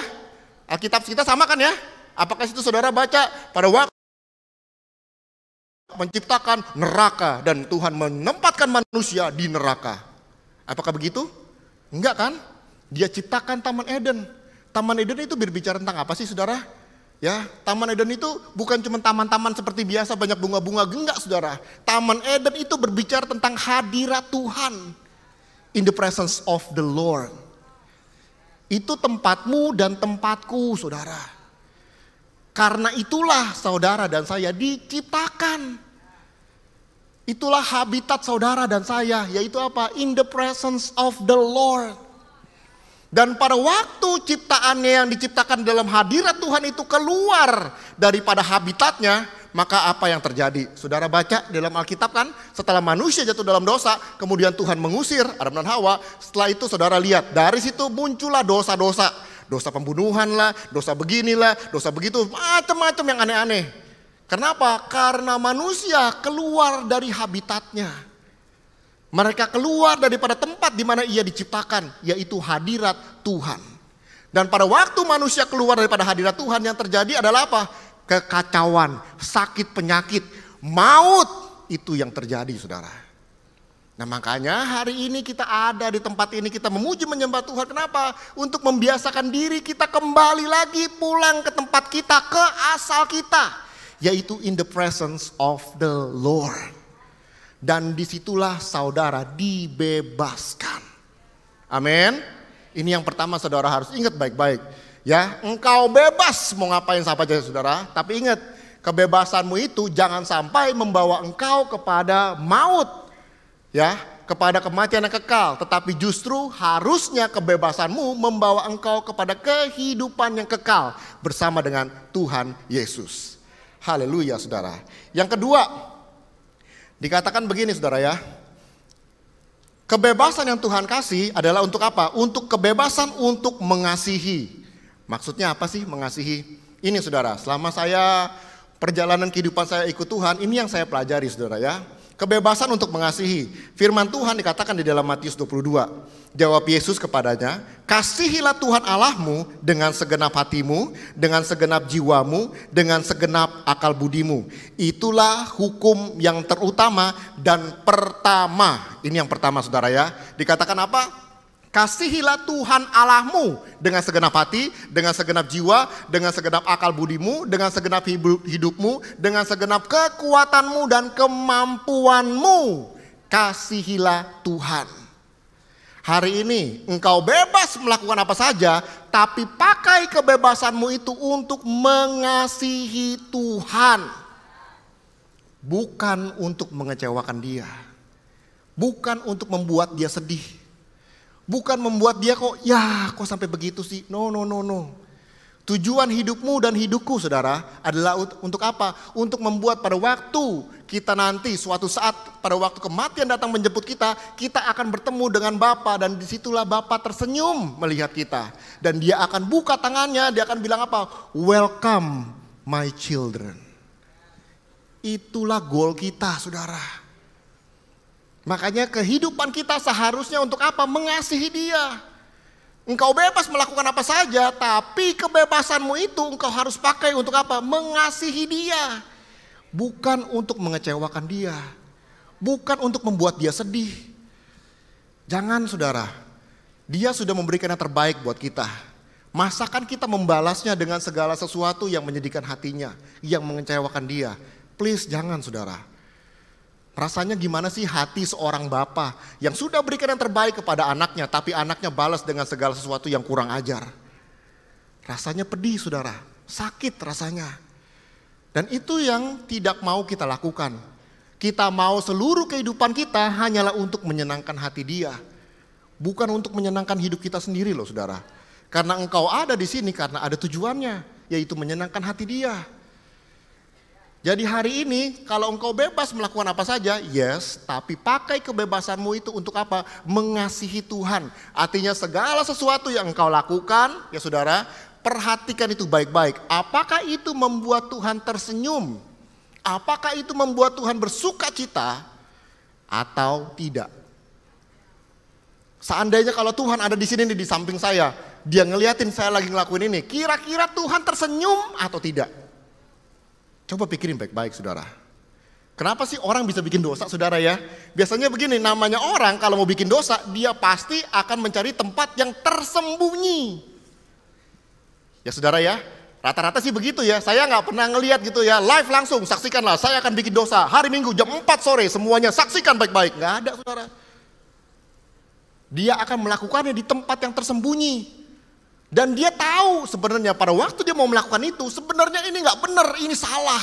Alkitab kita sama kan ya? Apakah itu saudara baca pada waktu menciptakan neraka dan Tuhan menempatkan manusia di neraka? Apakah begitu? Enggak kan? Dia ciptakan Taman Eden. Taman Eden itu berbicara tentang apa sih, saudara? Ya, Taman Eden itu bukan cuma taman-taman seperti biasa banyak bunga-bunga, enggak, saudara. Taman Eden itu berbicara tentang hadirat Tuhan. In the presence of the Lord. Itu tempatmu dan tempatku, saudara. Karena itulah saudara dan saya diciptakan. Itulah habitat saudara dan saya, yaitu apa? In the presence of the Lord. Dan pada waktu ciptaannya yang diciptakan dalam hadirat Tuhan itu keluar daripada habitatnya, maka apa yang terjadi? Saudara baca dalam Alkitab kan, setelah manusia jatuh dalam dosa, kemudian Tuhan mengusir Adam dan Hawa. Setelah itu saudara lihat, dari situ muncullah dosa-dosa. Dosa pembunuhan lah, dosa beginilah, dosa begitu, macam-macam yang aneh-aneh. Kenapa? Karena manusia keluar dari habitatnya. Mereka keluar daripada tempat di mana ia diciptakan, yaitu hadirat Tuhan. Dan pada waktu manusia keluar daripada hadirat Tuhan, yang terjadi adalah apa? Kekacauan, sakit, penyakit, maut, itu yang terjadi, saudara. Nah makanya hari ini kita ada di tempat ini, kita memuji menyembah Tuhan. Kenapa? Untuk membiasakan diri kita kembali lagi pulang ke tempat kita, ke asal kita. Yaitu in the presence of the Lord. Dan disitulah saudara dibebaskan. Amin. Ini yang pertama saudara harus ingat baik-baik. Ya, engkau bebas mau ngapain apa aja saudara. Tapi ingat, kebebasanmu itu jangan sampai membawa engkau kepada maut. Ya, kepada kematian yang kekal. Tetapi justru harusnya kebebasanmu membawa engkau kepada kehidupan yang kekal bersama dengan Tuhan Yesus. Haleluya, saudara. Yang kedua, dikatakan begini, saudara ya. Kebebasan yang Tuhan kasih adalah untuk apa? Untuk kebebasan untuk mengasihi. Maksudnya apa sih mengasihi? Ini, saudara, selama saya perjalanan kehidupan saya ikut Tuhan, ini yang saya pelajari, saudara ya. Kebebasan untuk mengasihi. Firman Tuhan dikatakan di dalam Matius 22. Jawab Yesus kepadanya, kasihilah Tuhan Allahmu dengan segenap hatimu, dengan segenap jiwamu, dengan segenap akal budimu. Itulah hukum yang terutama dan pertama. Ini yang pertama, saudara ya. Dikatakan apa? Kasihilah Tuhan Allahmu dengan segenap hati, dengan segenap jiwa, dengan segenap akal budimu, dengan segenap hidupmu, dengan segenap kekuatanmu dan kemampuanmu. Kasihilah Tuhan. Hari ini engkau bebas melakukan apa saja, tapi pakai kebebasanmu itu untuk mengasihi Tuhan. Bukan untuk mengecewakan dia. Bukan untuk membuat dia sedih. Bukan membuat dia kok sampai begitu sih. No. Tujuan hidupmu dan hidupku saudara adalah untuk apa? Untuk membuat pada waktu kita nanti suatu saat pada waktu kematian datang menjemput kita, kita akan bertemu dengan Bapa dan disitulah Bapa tersenyum melihat kita. Dan dia akan buka tangannya, dia akan bilang apa? Welcome my children. Itulah goal kita saudara. Makanya kehidupan kita seharusnya untuk apa? Mengasihi dia. Engkau bebas melakukan apa saja, tapi kebebasanmu itu engkau harus pakai untuk apa? Mengasihi dia. Bukan untuk mengecewakan dia. Bukan untuk membuat dia sedih. Jangan saudara, dia sudah memberikan yang terbaik buat kita. Masakan kita membalasnya dengan segala sesuatu yang menyedihkan hatinya, yang mengecewakan dia. Please jangan saudara. Rasanya gimana sih hati seorang bapa yang sudah berikan yang terbaik kepada anaknya, tapi anaknya balas dengan segala sesuatu yang kurang ajar. Rasanya pedih saudara, sakit rasanya. Dan itu yang tidak mau kita lakukan. Kita mau seluruh kehidupan kita hanyalah untuk menyenangkan hati dia. Bukan untuk menyenangkan hidup kita sendiri loh saudara. Karena engkau ada di sini karena ada tujuannya, yaitu menyenangkan hati dia. Jadi hari ini kalau engkau bebas melakukan apa saja, yes, tapi pakai kebebasanmu itu untuk apa? Mengasihi Tuhan. Artinya segala sesuatu yang engkau lakukan, ya saudara, perhatikan itu baik-baik. Apakah itu membuat Tuhan tersenyum? Apakah itu membuat Tuhan bersuka cita atau tidak? Seandainya kalau Tuhan ada di sini nih, di samping saya, dia ngeliatin saya lagi ngelakuin ini, kira-kira Tuhan tersenyum atau tidak? Coba pikirin baik-baik saudara. Kenapa sih orang bisa bikin dosa saudara ya? Biasanya begini, namanya orang kalau mau bikin dosa, dia pasti akan mencari tempat yang tersembunyi. Ya saudara ya, rata-rata sih begitu ya. Saya nggak pernah ngelihat gitu ya, live langsung, saksikanlah saya akan bikin dosa. Hari Minggu jam 4 sore semuanya saksikan baik-baik. Nggak ada saudara. Dia akan melakukannya di tempat yang tersembunyi. Dan dia tahu sebenarnya pada waktu dia mau melakukan itu, sebenarnya ini nggak benar, ini salah.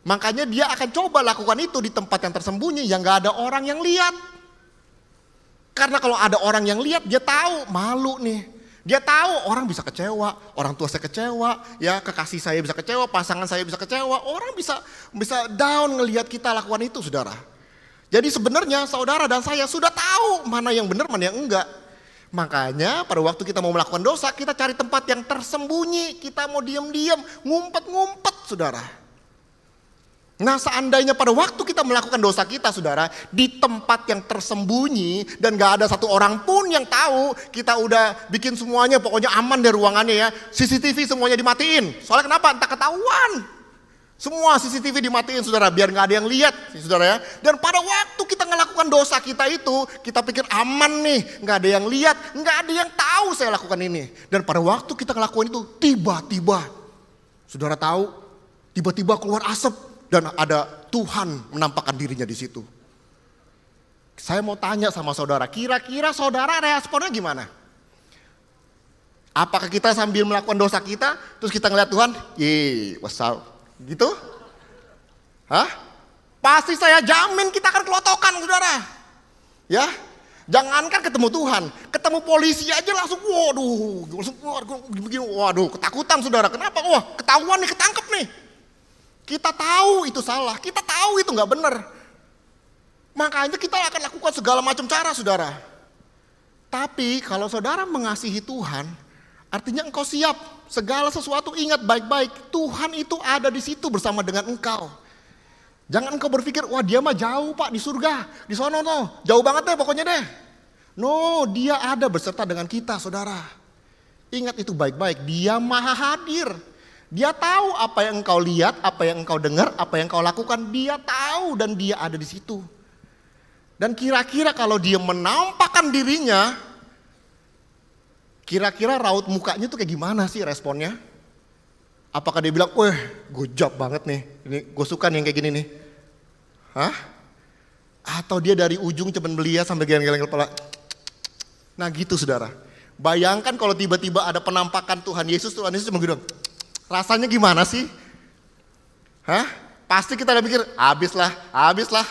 Makanya dia akan coba lakukan itu di tempat yang tersembunyi yang nggak ada orang yang lihat. Karena kalau ada orang yang lihat, dia tahu malu nih. Dia tahu orang bisa kecewa, orang tua saya kecewa, ya kekasih saya bisa kecewa, pasangan saya bisa kecewa, orang bisa down ngelihat kita lakukan itu, saudara. Jadi sebenarnya saudara dan saya sudah tahu mana yang benar, mana yang enggak. Makanya pada waktu kita mau melakukan dosa, kita cari tempat yang tersembunyi. Kita mau diam-diam, ngumpet-ngumpet saudara. Nah seandainya pada waktu kita melakukan dosa kita saudara, di tempat yang tersembunyi dan gak ada satu orang pun yang tahu, kita udah bikin semuanya pokoknya aman dari ruangannya ya. CCTV semuanya dimatiin. Soalnya kenapa? Entah ketahuan. Semua CCTV dimatiin saudara, biar gak ada yang lihat saudara ya. Dan pada waktu kita melakukan dosa kita itu, kita pikir aman nih, gak ada yang lihat, gak ada yang tahu saya lakukan ini. Dan pada waktu kita ngelakuin itu, tiba-tiba, saudara tahu, tiba-tiba keluar asap dan ada Tuhan menampakkan dirinya di situ. Saya mau tanya sama saudara, kira-kira saudara responnya gimana? Apakah kita sambil melakukan dosa kita, terus kita ngeliat Tuhan, what's up? Gitu? Hah? Pasti saya jamin kita akan kelotokan saudara. Ya, jangankan ketemu Tuhan, ketemu polisi aja langsung waduh, ketakutan saudara. Kenapa? Wah, ketahuan nih, ketangkep nih. Kita tahu itu salah, kita tahu itu nggak benar. Makanya kita akan lakukan segala macam cara saudara. Tapi kalau saudara mengasihi Tuhan, artinya engkau siap. Segala sesuatu ingat baik-baik, Tuhan itu ada di situ bersama dengan engkau. Jangan engkau berpikir, wah dia mah jauh pak di surga, di sono no, jauh banget deh pokoknya deh. No, dia ada beserta dengan kita saudara. Ingat itu baik-baik, dia maha hadir. Dia tahu apa yang engkau lihat, apa yang engkau dengar, apa yang engkau lakukan, dia tahu dan dia ada di situ. Dan kira-kira kalau dia menampakkan dirinya, kira-kira raut mukanya tuh kayak gimana sih responnya? Apakah dia bilang, weh gojab banget nih, ini gue suka nih yang kayak gini nih. Hah? Atau dia dari ujung cuman belia sampai geleng-geleng kepala, Nah gitu saudara. Bayangkan kalau tiba-tiba ada penampakan Tuhan Yesus cuma gitu. Rasanya gimana sih? Hah? Pasti kita udah mikir, habislah.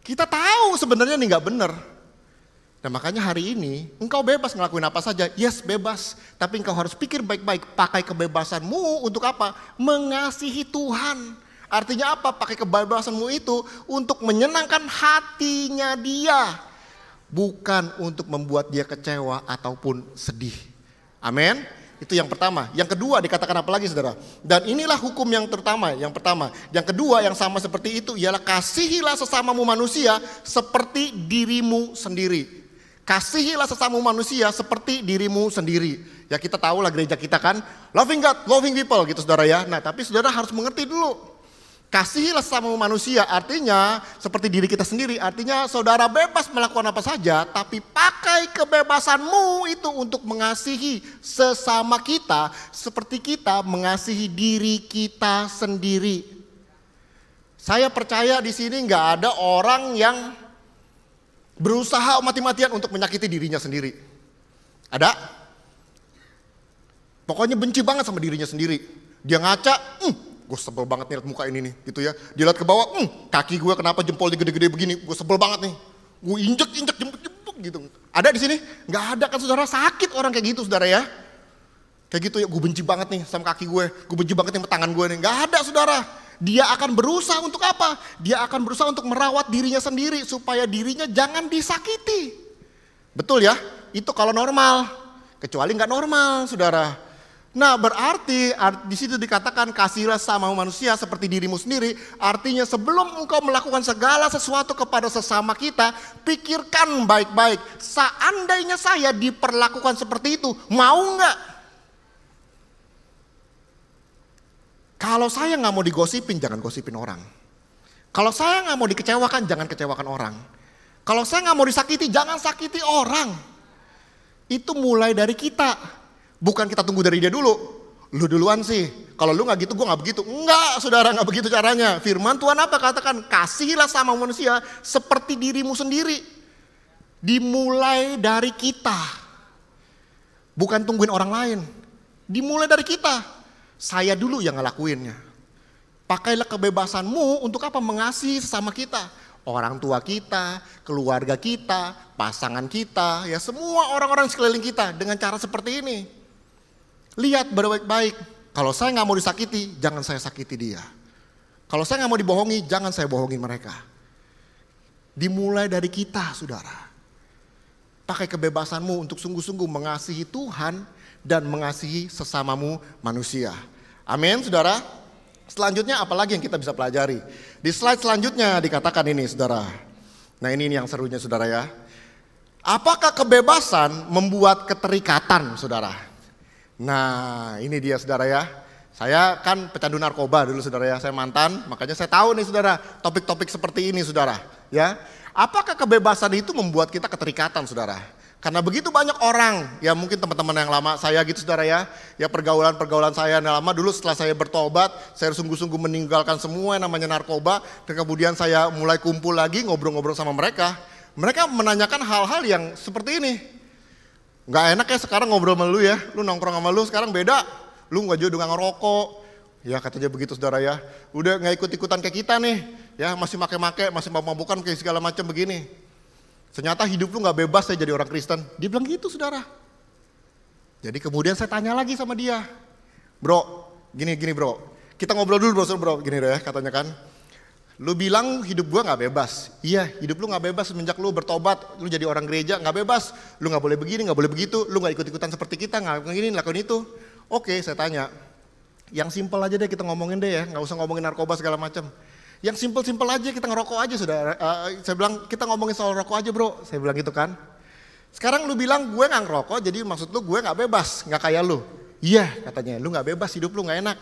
Kita tahu sebenarnya ini gak benar. Nah makanya hari ini engkau bebas ngelakuin apa saja. Yes, bebas. Tapi engkau harus pikir baik-baik. Pakai kebebasanmu untuk apa? Mengasihi Tuhan. Artinya apa? Pakai kebebasanmu itu untuk menyenangkan hatinya dia. Bukan untuk membuat dia kecewa ataupun sedih. Amin. Itu yang pertama. Yang kedua dikatakan apa lagi saudara? Dan inilah hukum yang terutama, yang pertama. Yang kedua yang sama seperti itu ialah kasihilah sesamamu manusia seperti dirimu sendiri. Kasihilah sesamamu manusia seperti dirimu sendiri. Ya kita tahu lah gereja kita kan, loving God, loving people gitu saudara ya. Nah tapi saudara harus mengerti dulu. Kasihilah sesamamu manusia artinya seperti diri kita sendiri. Artinya saudara bebas melakukan apa saja, tapi pakai kebebasanmu itu untuk mengasihi sesama kita seperti kita mengasihi diri kita sendiri. Saya percaya di sini nggak ada orang yang berusaha mati-matian untuk menyakiti dirinya sendiri. Ada? Pokoknya benci banget sama dirinya sendiri. Dia ngaca, gue sebel banget nih liat muka ini nih, gitu ya. Dia lihat ke bawah, kaki gue kenapa jempolnya gede-gede begini, gue sebel banget nih. Gue injek jemput gitu. Ada di sini? Nggak ada kan saudara, sakit orang kayak gitu saudara ya. Kayak gitu ya, gue benci banget nih sama kaki gue benci banget nih sama tangan gue nih. Nggak ada saudara. Dia akan berusaha untuk apa? Dia akan berusaha untuk merawat dirinya sendiri supaya dirinya jangan disakiti. Betul ya? Itu kalau normal. Kecuali nggak normal, saudara. Nah, berarti di situ dikatakan kasihilah sama manusia seperti dirimu sendiri. Artinya sebelum engkau melakukan segala sesuatu kepada sesama kita, pikirkan baik-baik. Seandainya saya diperlakukan seperti itu, mau nggak? Kalau saya nggak mau digosipin, jangan gosipin orang. Kalau saya nggak mau dikecewakan, jangan kecewakan orang. Kalau saya nggak mau disakiti, jangan sakiti orang. Itu mulai dari kita. Bukan kita tunggu dari dia dulu. Lu duluan sih. Kalau lu nggak gitu, gue nggak begitu. Enggak, saudara, nggak begitu caranya. Firman Tuhan apa? Katakan, kasihilah sama manusia seperti dirimu sendiri. Dimulai dari kita. Bukan tungguin orang lain. Dimulai dari kita. Saya dulu yang ngelakuinnya. Pakailah kebebasanmu untuk apa? Mengasihi sesama kita. Orang tua kita, keluarga kita, pasangan kita, ya semua orang-orang sekeliling kita dengan cara seperti ini. Lihat baik-baik. Kalau saya nggak mau disakiti, jangan saya sakiti dia. Kalau saya nggak mau dibohongi, jangan saya bohongi mereka. Dimulai dari kita, saudara. Pakai kebebasanmu untuk sungguh-sungguh mengasihi Tuhan dan mengasihi sesamamu manusia. Amin, saudara. Selanjutnya apalagi yang kita bisa pelajari? Di slide selanjutnya dikatakan ini, saudara. Nah ini yang serunya, saudara ya. Apakah kebebasan membuat keterikatan, saudara? Nah ini dia, saudara ya. Saya kan pecandu narkoba dulu, saudara ya. Saya mantan, makanya saya tahu nih, saudara, topik-topik seperti ini, saudara. Ya, apakah kebebasan itu membuat kita keterikatan, saudara? Karena begitu banyak orang, ya mungkin teman-teman yang lama saya gitu saudara ya. Ya pergaulan-pergaulan saya yang lama dulu setelah saya bertobat, saya sungguh-sungguh meninggalkan semua yang namanya narkoba. Dan kemudian saya mulai kumpul lagi ngobrol-ngobrol sama mereka. Mereka menanyakan hal-hal yang seperti ini. Gak enak ya sekarang ngobrol sama lu ya, lu nongkrong sama lu sekarang beda. Lu gak juga ngerokok. Ya katanya begitu saudara ya. Udah gak ikut-ikutan kayak kita nih. Ya masih make-make, masih mabuk-mabukan kayak segala macam begini. Ternyata hidup lu gak bebas ya jadi orang Kristen. Dia bilang gitu saudara. Jadi kemudian saya tanya lagi sama dia. Bro, gini bro. Kita ngobrol dulu bro, gini deh katanya kan. Lu bilang hidup gua gak bebas. Iya, hidup lu gak bebas semenjak lu bertobat. Lu jadi orang gereja gak bebas. Lu gak boleh begini, gak boleh begitu. Lu gak ikut-ikutan seperti kita, gak gini, lakuin itu. Oke, saya tanya. Yang simpel aja deh kita ngomongin deh ya. Gak usah ngomongin narkoba segala macam. Yang simpel-simpel aja kita ngerokok aja saudara. Saya bilang kita ngomongin soal rokok aja bro. Saya bilang gitu kan. Sekarang lu bilang gue gak ngerokok jadi maksud lu gue gak bebas. Gak kayak lu. Iya katanya lu gak bebas hidup lu gak enak.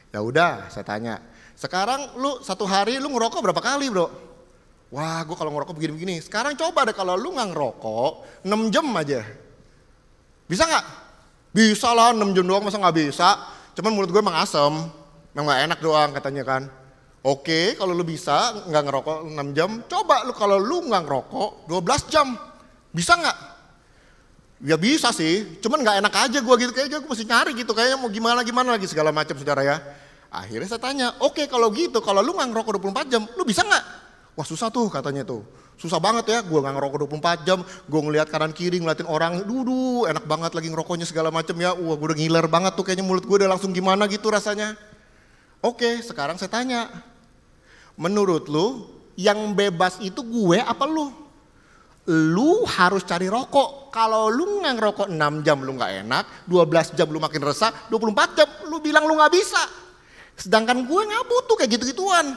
Ya udah saya tanya. Sekarang lu satu hari lu ngerokok berapa kali bro? Wah gue kalau ngerokok begini-begini. Sekarang coba deh kalau lu gak ngerokok 6 jam aja. Bisa gak? Bisa lah 6 jam doang masa gak bisa. Cuman mulut gue emang asem. Emang gak enak doang katanya kan. Oke, kalau lu bisa nggak ngerokok 6 jam, coba lu kalau lu nggak ngerokok 12 jam. Bisa nggak? Ya bisa sih, cuman nggak enak aja gue gitu, kayaknya gue mesti nyari gitu, kayaknya mau gimana lagi segala macam saudara ya. Akhirnya saya tanya, oke kalau gitu, kalau lu nggak ngerokok 24 jam, lu bisa nggak? Wah susah tuh katanya tuh, susah banget ya, gue nggak ngerokok 24 jam, gue ngeliat kanan kiri, ngeliatin orang, enak banget lagi ngerokoknya segala macam ya, wah gue udah ngiler banget tuh, kayaknya mulut gue udah langsung gimana gitu rasanya. Oke, sekarang saya tanya, menurut lu yang bebas itu gue apa lu? Lu harus cari rokok. Kalau lu nggak ngerokok 6 jam lu nggak enak, 12 jam lu makin resah, 24 jam lu bilang lu nggak bisa. Sedangkan gue nggak butuh kayak gitu-gituan.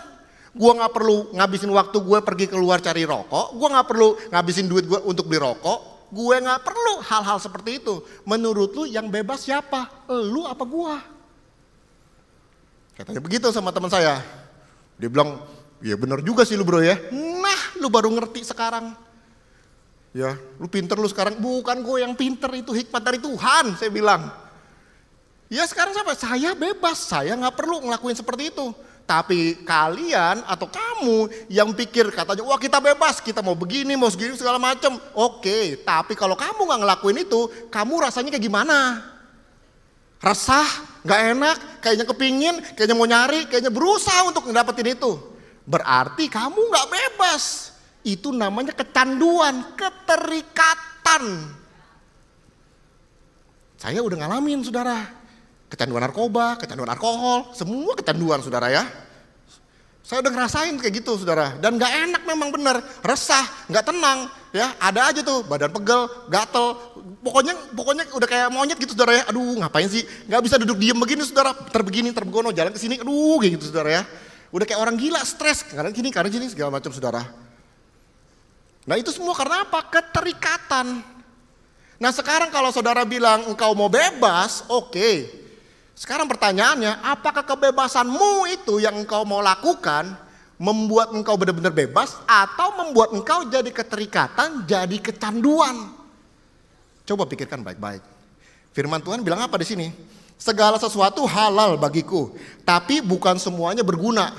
Gue nggak perlu ngabisin waktu gue pergi keluar cari rokok, gue nggak perlu ngabisin duit gue untuk beli rokok, gue nggak perlu hal-hal seperti itu. Menurut lu yang bebas siapa? Lu apa gue? Katanya begitu sama teman saya. Dia bilang, ya bener juga sih lu bro ya. Nah lu baru ngerti sekarang. Ya, lu pinter lu sekarang, bukan gue yang pinter, itu hikmat dari Tuhan, saya bilang. Ya sekarang sampai saya bebas, saya nggak perlu ngelakuin seperti itu. Tapi kalian atau kamu yang pikir katanya, wah kita bebas, kita mau begini, mau segini segala macam. Oke, tapi kalau kamu nggak ngelakuin itu, kamu rasanya kayak gimana? Resah, nggak enak, kayaknya kepingin, kayaknya mau nyari, kayaknya berusaha untuk ngedapetin itu. Berarti kamu nggak bebas. Itu namanya kecanduan, keterikatan. Saya udah ngalamin saudara. Kecanduan narkoba, kecanduan alkohol, semua kecanduan saudara ya. Saya udah ngerasain kayak gitu saudara. Dan gak enak memang bener, resah, gak tenang. Ya ada aja tuh badan pegel, gatel. Pokoknya udah kayak monyet gitu saudara ya. Aduh ngapain sih, gak bisa duduk diem begini saudara. Terbegini, terbegono, jalan ke sini, aduh kayak gitu saudara ya. Udah kayak orang gila, stres, karena gini segala macam saudara. Nah itu semua karena apa? Keterikatan. Nah sekarang kalau saudara bilang engkau mau bebas, oke. Sekarang pertanyaannya, apakah kebebasanmu itu yang engkau mau lakukan membuat engkau benar-benar bebas atau membuat engkau jadi keterikatan, jadi kecanduan? Coba pikirkan baik-baik. Firman Tuhan bilang apa di sini? Segala sesuatu halal bagiku, tapi bukan semuanya berguna.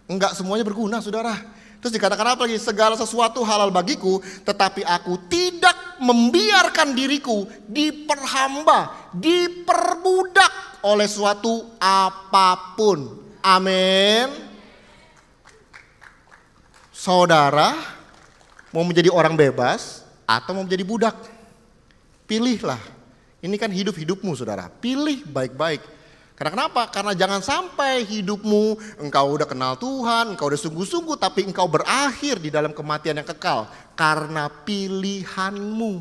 Enggak semuanya berguna saudara. Terus dikatakan apa lagi? Segala sesuatu halal bagiku, tetapi aku tidak membiarkan diriku diperhamba, diperbudak oleh suatu apapun. Amin. Saudara mau menjadi orang bebas atau mau menjadi budak? Pilihlah. Ini kan hidupmu saudara. Pilih baik-baik. Karena kenapa? Karena jangan sampai hidupmu engkau udah kenal Tuhan, engkau udah sungguh-sungguh, tapi engkau berakhir di dalam kematian yang kekal. Karena pilihanmu.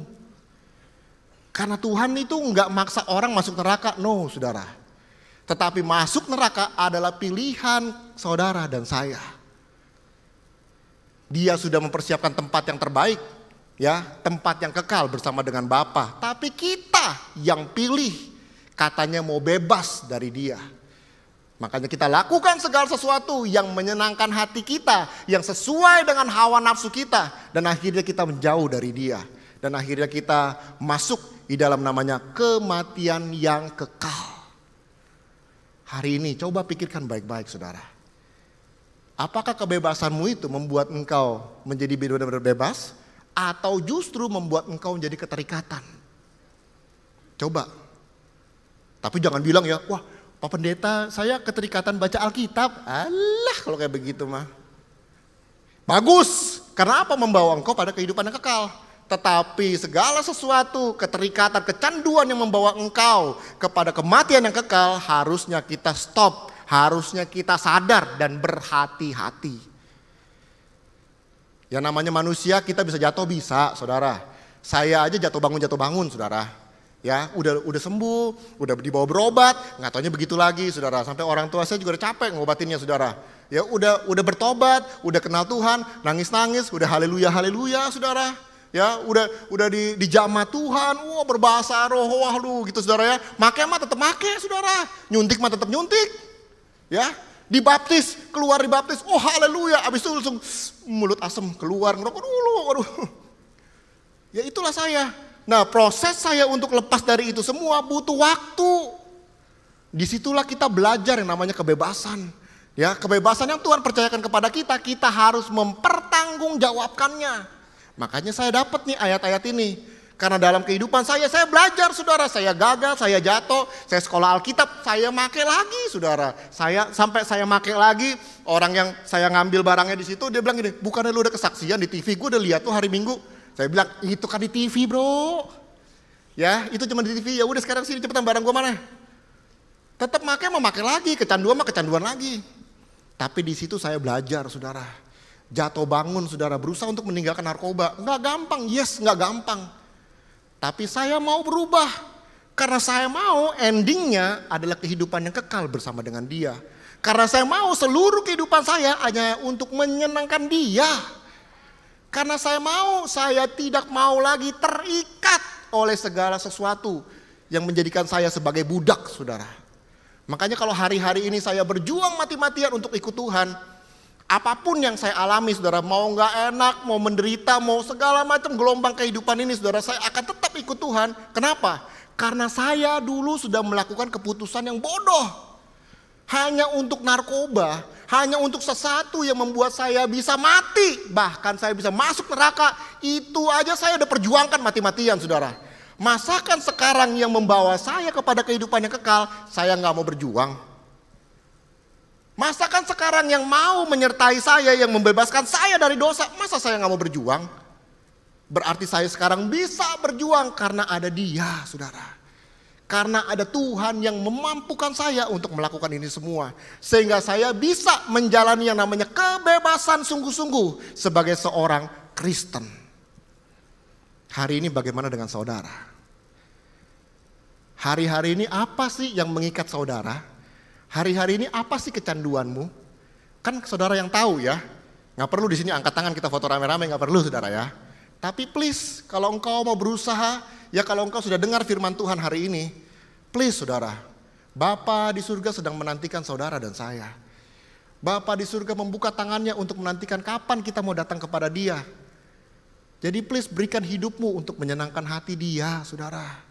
Karena Tuhan itu enggak maksa orang masuk neraka, no saudara. Tetapi masuk neraka adalah pilihan saudara dan saya. Dia sudah mempersiapkan tempat yang terbaik, ya, tempat yang kekal bersama dengan Bapa. Tapi kita yang pilih. Katanya mau bebas dari dia. Makanya kita lakukan segala sesuatu yang menyenangkan hati kita. Yang sesuai dengan hawa nafsu kita. Dan akhirnya kita menjauh dari dia. Dan akhirnya kita masuk di dalam namanya kematian yang kekal. Hari ini coba pikirkan baik-baik saudara. Apakah kebebasanmu itu membuat engkau menjadi benar-benar bebas? Atau justru membuat engkau menjadi keterikatan? Coba. Tapi jangan bilang ya, wah Pak Pendeta saya keterikatan baca Alkitab. Alah kalau kayak begitu mah. Bagus, karena apa? Membawa engkau pada kehidupan yang kekal. Tetapi segala sesuatu, keterikatan, kecanduan yang membawa engkau kepada kematian yang kekal, harusnya kita stop. Harusnya kita sadar dan berhati-hati. Yang namanya manusia kita bisa jatuh, bisa saudara. Saya aja jatuh bangun saudara. Ya, udah sembuh, udah dibawa berobat, nggak taunya begitu lagi, saudara. Sampai orang tua saya juga udah capek ngobatinnya, saudara. Ya, udah bertobat, udah kenal Tuhan, nangis, udah haleluya, saudara. Ya, udah dijamah Tuhan, wah berbahasa roh, wah lu gitu, saudara ya. Make mah tetap make, saudara. Nyuntik mah tetap nyuntik. Ya, dibaptis, keluar dibaptis, oh haleluya. Abis itu langsung mulut asem keluar, ngerokok dulu, aduh. Ya itulah saya. Nah proses saya untuk lepas dari itu semua butuh waktu. Disitulah kita belajar yang namanya kebebasan. Ya, kebebasan yang Tuhan percayakan kepada kita, kita harus mempertanggungjawabkannya. Makanya saya dapat nih ayat-ayat ini. Karena dalam kehidupan saya belajar saudara, saya gagal, saya jatuh, saya sekolah Alkitab, saya make lagi saudara. Sampai saya make lagi, orang yang saya ngambil barangnya di situ, dia bilang gini, bukannya lu udah kesaksian di TV, gue udah lihat tuh hari Minggu. Saya bilang, itu kan di TV bro. Ya itu cuma di TV, ya udah sekarang sini cepetan barang gue mana. Tetap mau make lagi, kecanduan lagi. Tapi di situ saya belajar saudara. Jatuh bangun saudara, berusaha untuk meninggalkan narkoba. Nggak gampang, nggak gampang. Tapi saya mau berubah. Karena saya mau endingnya adalah kehidupan yang kekal bersama dengan dia. Karena saya mau seluruh kehidupan saya hanya untuk menyenangkan dia. Karena saya tidak mau lagi terikat oleh segala sesuatu yang menjadikan saya sebagai budak saudara. Makanya kalau hari-hari ini saya berjuang mati-matian untuk ikut Tuhan. Apapun yang saya alami saudara, mau nggak enak, mau menderita, mau segala macam gelombang kehidupan ini saudara, saya akan tetap ikut Tuhan. Kenapa? Karena saya dulu sudah melakukan keputusan yang bodoh. Hanya untuk narkoba, hanya untuk sesuatu yang membuat saya bisa mati. Bahkan saya bisa masuk neraka, itu aja saya udah perjuangkan mati-matian saudara. Masakan sekarang yang membawa saya kepada kehidupan yang kekal, saya nggak mau berjuang. Masakan sekarang yang mau menyertai saya, yang membebaskan saya dari dosa, masa saya nggak mau berjuang? Berarti saya sekarang bisa berjuang karena ada Dia, saudara. Karena ada Tuhan yang memampukan saya untuk melakukan ini semua. Sehingga saya bisa menjalani yang namanya kebebasan sungguh-sungguh sebagai seorang Kristen. Hari ini bagaimana dengan saudara? Hari-hari ini apa sih yang mengikat saudara? Hari-hari ini apa sih kecanduanmu? Kan saudara yang tahu ya. Gak perlu di sini angkat tangan kita foto rame-rame, gak perlu saudara ya. Tapi please kalau engkau mau berusaha, ya kalau engkau sudah dengar firman Tuhan hari ini, please saudara, Bapa di surga sedang menantikan saudara dan saya. Bapa di surga membuka tangannya untuk menantikan kapan kita mau datang kepada Dia. Jadi please berikan hidupmu untuk menyenangkan hati Dia saudara.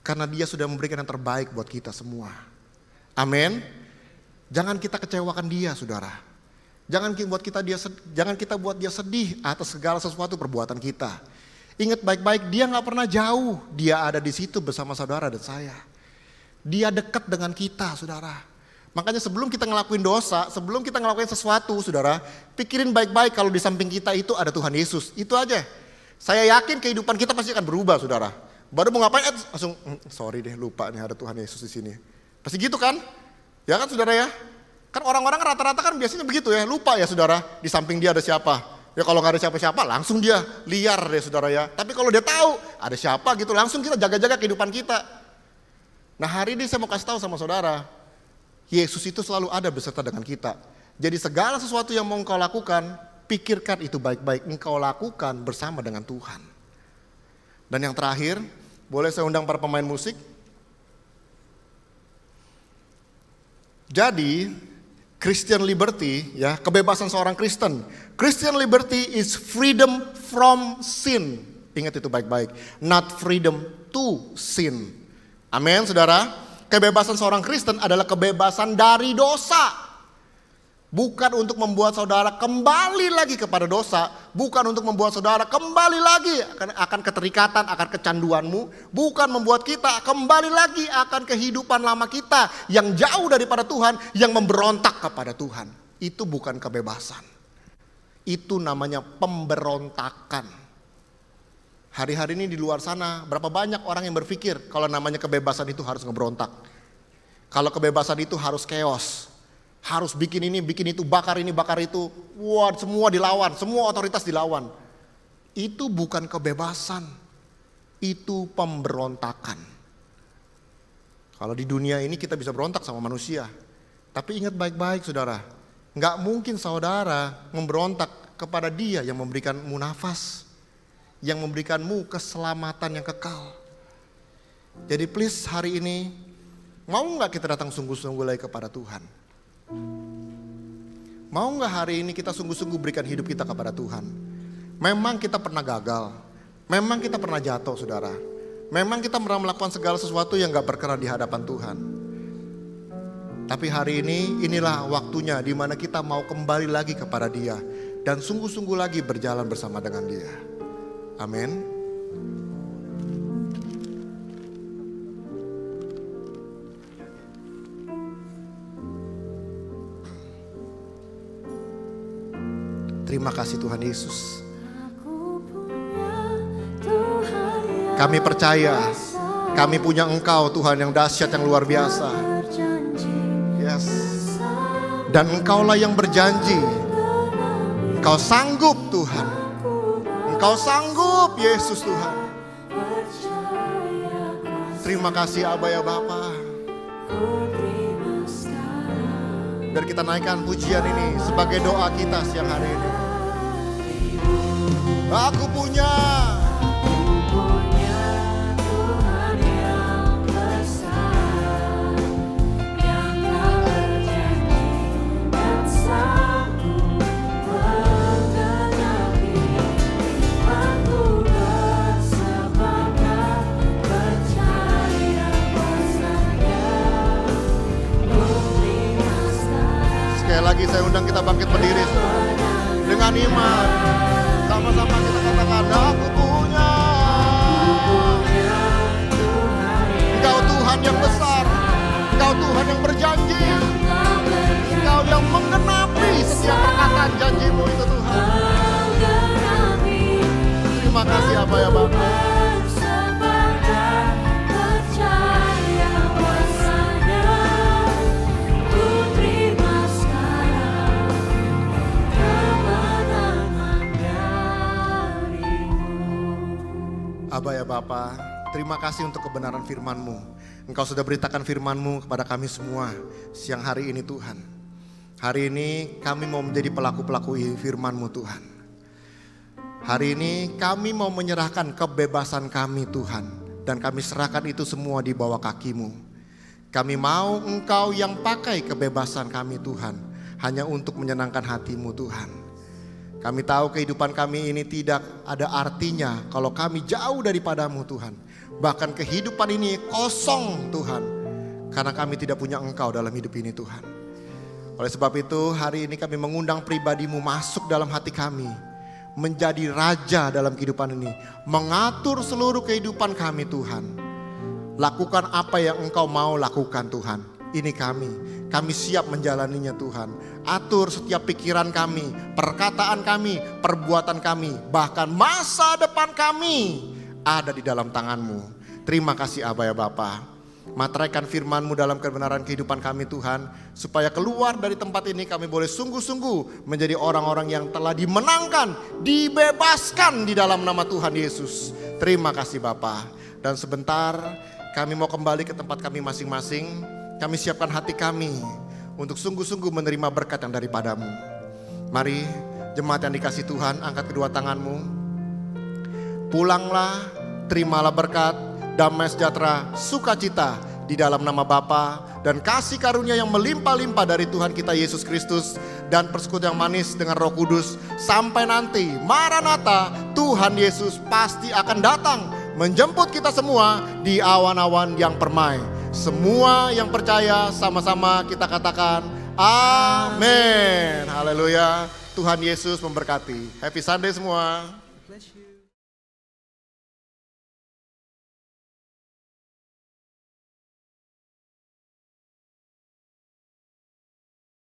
Karena Dia sudah memberikan yang terbaik buat kita semua. Amin. Jangan kita kecewakan Dia, saudara. Jangan kita buat dia sedih atas segala sesuatu perbuatan kita. Ingat baik-baik, Dia nggak pernah jauh. Dia ada di situ bersama saudara dan saya. Dia dekat dengan kita, saudara. Makanya sebelum kita ngelakuin dosa, sebelum kita ngelakuin sesuatu, saudara, pikirin baik-baik kalau di samping kita itu ada Tuhan Yesus. Itu aja. Saya yakin kehidupan kita pasti akan berubah, saudara. Baru mau ngapain, langsung, sorry deh lupa nih ada Tuhan Yesus di sini. Pasti gitu kan? Ya kan saudara ya? Kan orang-orang rata-rata kan biasanya begitu ya, lupa ya saudara, di samping dia ada siapa. Ya kalau gak ada siapa-siapa langsung dia liar deh saudara ya. Tapi kalau dia tahu ada siapa gitu, langsung kita jaga-jaga kehidupan kita. Nah hari ini saya mau kasih tahu sama saudara, Yesus itu selalu ada beserta dengan kita. Jadi segala sesuatu yang mau engkau lakukan, pikirkan itu baik-baik, engkau lakukan bersama dengan Tuhan. Dan yang terakhir, boleh saya undang para pemain musik? Jadi Christian liberty ya, kebebasan seorang Kristen. Christian liberty is freedom from sin. Ingat itu baik-baik. Not freedom to sin. Amin saudara. Kebebasan seorang Kristen adalah kebebasan dari dosa. Bukan untuk membuat saudara kembali lagi kepada dosa. Bukan untuk membuat saudara kembali lagi akan keterikatan, akan kecanduanmu. Bukan membuat kita kembali lagi akan kehidupan lama kita yang jauh daripada Tuhan, yang memberontak kepada Tuhan. Itu bukan kebebasan. Itu namanya pemberontakan. Hari-hari ini di luar sana berapa banyak orang yang berpikir kalau namanya kebebasan itu harus ngeberontak. Kalau kebebasan itu harus chaos. Harus bikin ini, bikin itu, bakar ini, bakar itu. Wah, semua dilawan, semua otoritas dilawan. Itu bukan kebebasan. Itu pemberontakan. Kalau di dunia ini kita bisa berontak sama manusia. Tapi ingat baik-baik saudara. Nggak mungkin saudara memberontak kepada Dia yang memberikanmu nafas. Yang memberikanmu keselamatan yang kekal. Jadi please hari ini, mau nggak kita datang sungguh-sungguh lagi kepada Tuhan? Mau gak hari ini kita sungguh-sungguh berikan hidup kita kepada Tuhan? Memang kita pernah gagal. Memang kita pernah jatuh saudara. Memang kita pernah melakukan segala sesuatu yang gak berkenan di hadapan Tuhan. Tapi hari ini inilah waktunya di mana kita mau kembali lagi kepada Dia. Dan sungguh-sungguh lagi berjalan bersama dengan Dia. Amin. Terima kasih Tuhan Yesus. Aku punya Tuhan yang Kami percaya, kami punya Engkau Tuhan yang dahsyat, yang luar biasa. berjanji. Yes. Dan Engkaulah yang berjanji. Engkau sanggup Tuhan. Engkau sanggup Yesus Tuhan. Terima kasih Aba ya Bapa. Biar kita naikkan pujian ini sebagai doa kita siang hari ini. Aku punya Tuhan yang besar, yang tak berjanji dan sanggup menggenapi. Aku bersepakat percaya kuasa-Nya, terima sekarang. Sekali lagi saya undang kita bangkit berdiri dengan iman. Sama-sama kita katakan, aku punya. Engkau Tuhan yang besar. Engkau Tuhan yang berjanji. Engkau yang menggenapi setiap perkataan janjimu itu Tuhan. Terima kasih apa ya Bapak. Bersepakat percaya kuasa-Nya, ku terima sekarang kemenangan darimu. Aba ya Bapa, terima kasih untuk kebenaran firman-Mu. Engkau sudah beritakan firman-Mu kepada kami semua siang hari ini Tuhan. Hari ini kami mau menjadi pelaku-pelaku firman-Mu Tuhan. Hari ini kami mau menyerahkan kebebasan kami Tuhan. Dan kami serahkan itu semua di bawah kaki-Mu. Kami mau Engkau yang pakai kebebasan kami Tuhan. Hanya untuk menyenangkan hati-Mu Tuhan. Kami tahu kehidupan kami ini tidak ada artinya kalau kami jauh daripadamu Tuhan. Bahkan kehidupan ini kosong Tuhan. Karena kami tidak punya Engkau dalam hidup ini Tuhan. Oleh sebab itu hari ini kami mengundang pribadi-Mu masuk dalam hati kami. Menjadi raja dalam kehidupan ini. Mengatur seluruh kehidupan kami Tuhan. Lakukan apa yang Engkau mau lakukan Tuhan. Ini kami siap menjalaninya Tuhan. Atur setiap pikiran kami, perkataan kami, perbuatan kami, bahkan masa depan kami ada di dalam tangan-Mu. Terima kasih Aba ya Bapa. Materaikan firman-Mu dalam kebenaran kehidupan kami Tuhan. Supaya keluar dari tempat ini kami boleh sungguh-sungguh menjadi orang-orang yang telah dimenangkan, dibebaskan di dalam nama Tuhan Yesus. Terima kasih Bapa. Dan sebentar kami mau kembali ke tempat kami masing-masing. Kami siapkan hati kami untuk sungguh-sungguh menerima berkat yang daripada-Mu. Mari jemaat yang dikasih Tuhan, angkat kedua tangan-Mu. Pulanglah, terimalah berkat, damai sejahtera, sukacita di dalam nama Bapa dan kasih karunia yang melimpah-limpah dari Tuhan kita Yesus Kristus dan persekutuan yang manis dengan Roh Kudus. Sampai nanti Maranatha, Tuhan Yesus pasti akan datang menjemput kita semua di awan-awan yang permai. Semua yang percaya sama-sama kita katakan amin. Haleluya. Tuhan Yesus memberkati. Happy Sunday semua. Bless you.